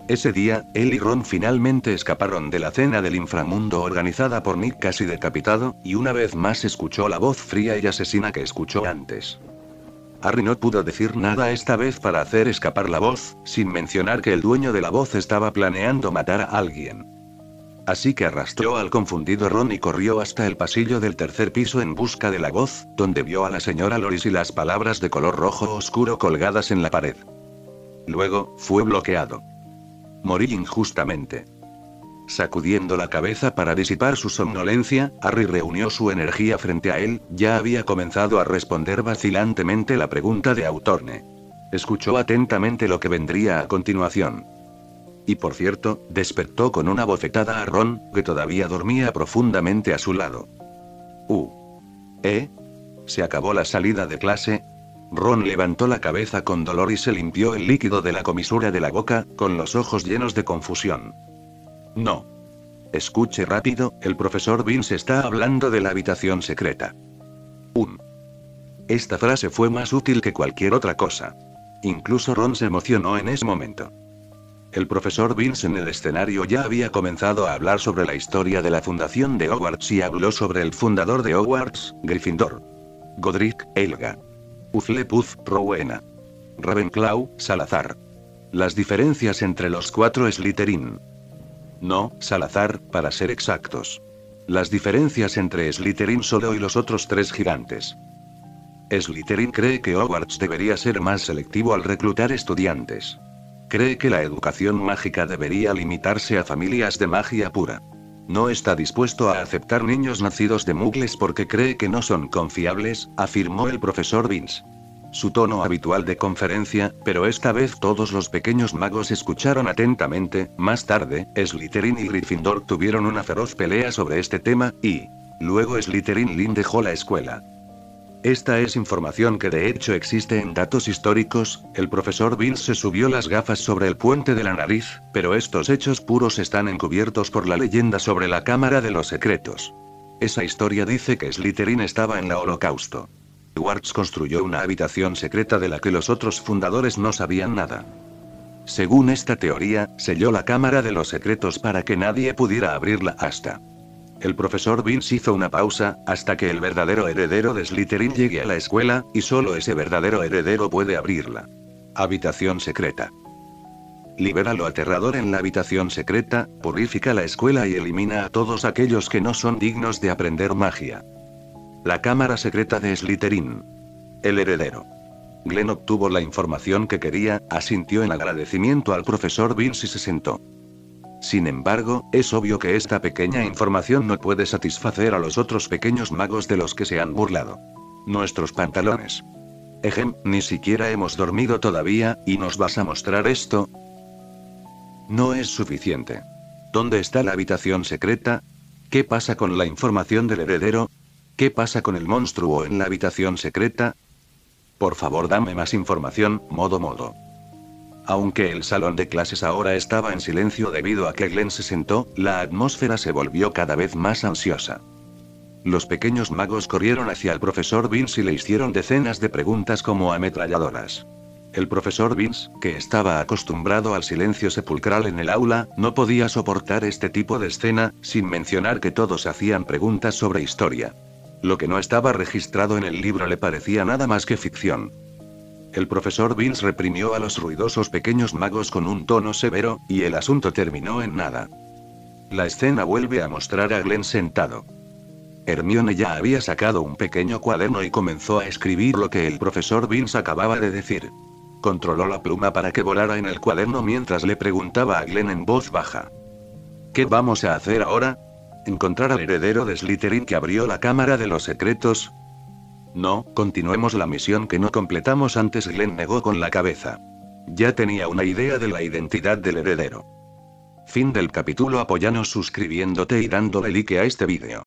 Ese día, él y Ron finalmente escaparon de la cena del inframundo organizada por Nick casi decapitado, y una vez más escuchó la voz fría y asesina que escuchó antes. Harry no pudo decir nada esta vez para hacer escapar la voz, sin mencionar que el dueño de la voz estaba planeando matar a alguien. Así que arrastró al confundido Ron y corrió hasta el pasillo del tercer piso en busca de la voz, donde vio a la señora Loris y las palabras de color rojo oscuro colgadas en la pared. Luego, fue bloqueado. Morí injustamente. Sacudiendo la cabeza para disipar su somnolencia, Harry reunió su energía frente a él. Ya había comenzado a responder vacilantemente la pregunta de Autorne. Escuchó atentamente lo que vendría a continuación. Y por cierto, despertó con una bofetada a Ron, que todavía dormía profundamente a su lado. ¿Se acabó la salida de clase? Ron levantó la cabeza con dolor y se limpió el líquido de la comisura de la boca, con los ojos llenos de confusión. No. Escuche rápido, el profesor Vince está hablando de la habitación secreta. Esta frase fue más útil que cualquier otra cosa. Incluso Ron se emocionó en ese momento. El profesor Vince en el escenario ya había comenzado a hablar sobre la historia de la fundación de Hogwarts y habló sobre el fundador de Hogwarts, Gryffindor. Godric, Helga. Hufflepuff, Rowena. Ravenclaw, Salazar. Las diferencias entre los 4 Slytherin. No, Salazar, para ser exactos. Las diferencias entre Slytherin solo y los otros 3 gigantes. Slytherin cree que Hogwarts debería ser más selectivo al reclutar estudiantes. Cree que la educación mágica debería limitarse a familias de magia pura. No está dispuesto a aceptar niños nacidos de muggles porque cree que no son confiables, afirmó el profesor Binns. Su tono habitual de conferencia, pero esta vez todos los pequeños magos escucharon atentamente. Más tarde, Slytherin y Gryffindor tuvieron una feroz pelea sobre este tema, y luego Slytherin Lynn dejó la escuela. Esta es información que de hecho existe en datos históricos. El profesor Binns se subió las gafas sobre el puente de la nariz, pero estos hechos puros están encubiertos por la leyenda sobre la Cámara de los Secretos. Esa historia dice que Slytherin estaba en la Holocausto. Hogwarts construyó una habitación secreta de la que los otros fundadores no sabían nada. Según esta teoría, selló la Cámara de los Secretos para que nadie pudiera abrirla hasta... El profesor Binns hizo una pausa, hasta que el verdadero heredero de Slytherin llegue a la escuela, y solo ese verdadero heredero puede abrirla. Habitación secreta. Libera lo aterrador en la habitación secreta, purifica la escuela y elimina a todos aquellos que no son dignos de aprender magia. La cámara secreta de Slytherin. El heredero. Glenn obtuvo la información que quería, asintió en agradecimiento al profesor Binns y se sentó. Sin embargo, es obvio que esta pequeña información no puede satisfacer a los otros pequeños magos de los que se han burlado. Nuestros pantalones. Ni siquiera hemos dormido todavía, ¿y nos vas a mostrar esto? No es suficiente. ¿Dónde está la habitación secreta? ¿Qué pasa con la información del heredero? ¿Qué pasa con el monstruo en la habitación secreta? Por favor, dame más información, modo. Aunque el salón de clases ahora estaba en silencio debido a que Glenn se sentó, la atmósfera se volvió cada vez más ansiosa. Los pequeños magos corrieron hacia el profesor Binns y le hicieron decenas de preguntas como ametralladoras. El profesor Binns, que estaba acostumbrado al silencio sepulcral en el aula, no podía soportar este tipo de escena, sin mencionar que todos hacían preguntas sobre historia. Lo que no estaba registrado en el libro le parecía nada más que ficción. El profesor Binns reprimió a los ruidosos pequeños magos con un tono severo, y el asunto terminó en nada. La escena vuelve a mostrar a Glenn sentado. Hermione ya había sacado un pequeño cuaderno y comenzó a escribir lo que el profesor Binns acababa de decir. Controló la pluma para que volara en el cuaderno mientras le preguntaba a Glenn en voz baja. ¿Qué vamos a hacer ahora? ¿Encontrar al heredero de Slytherin que abrió la Cámara de los Secretos? No, continuemos la misión que no completamos antes. Glenn negó con la cabeza. Ya tenía una idea de la identidad del heredero. Fin del capítulo. Apóyanos suscribiéndote y dándole like a este vídeo.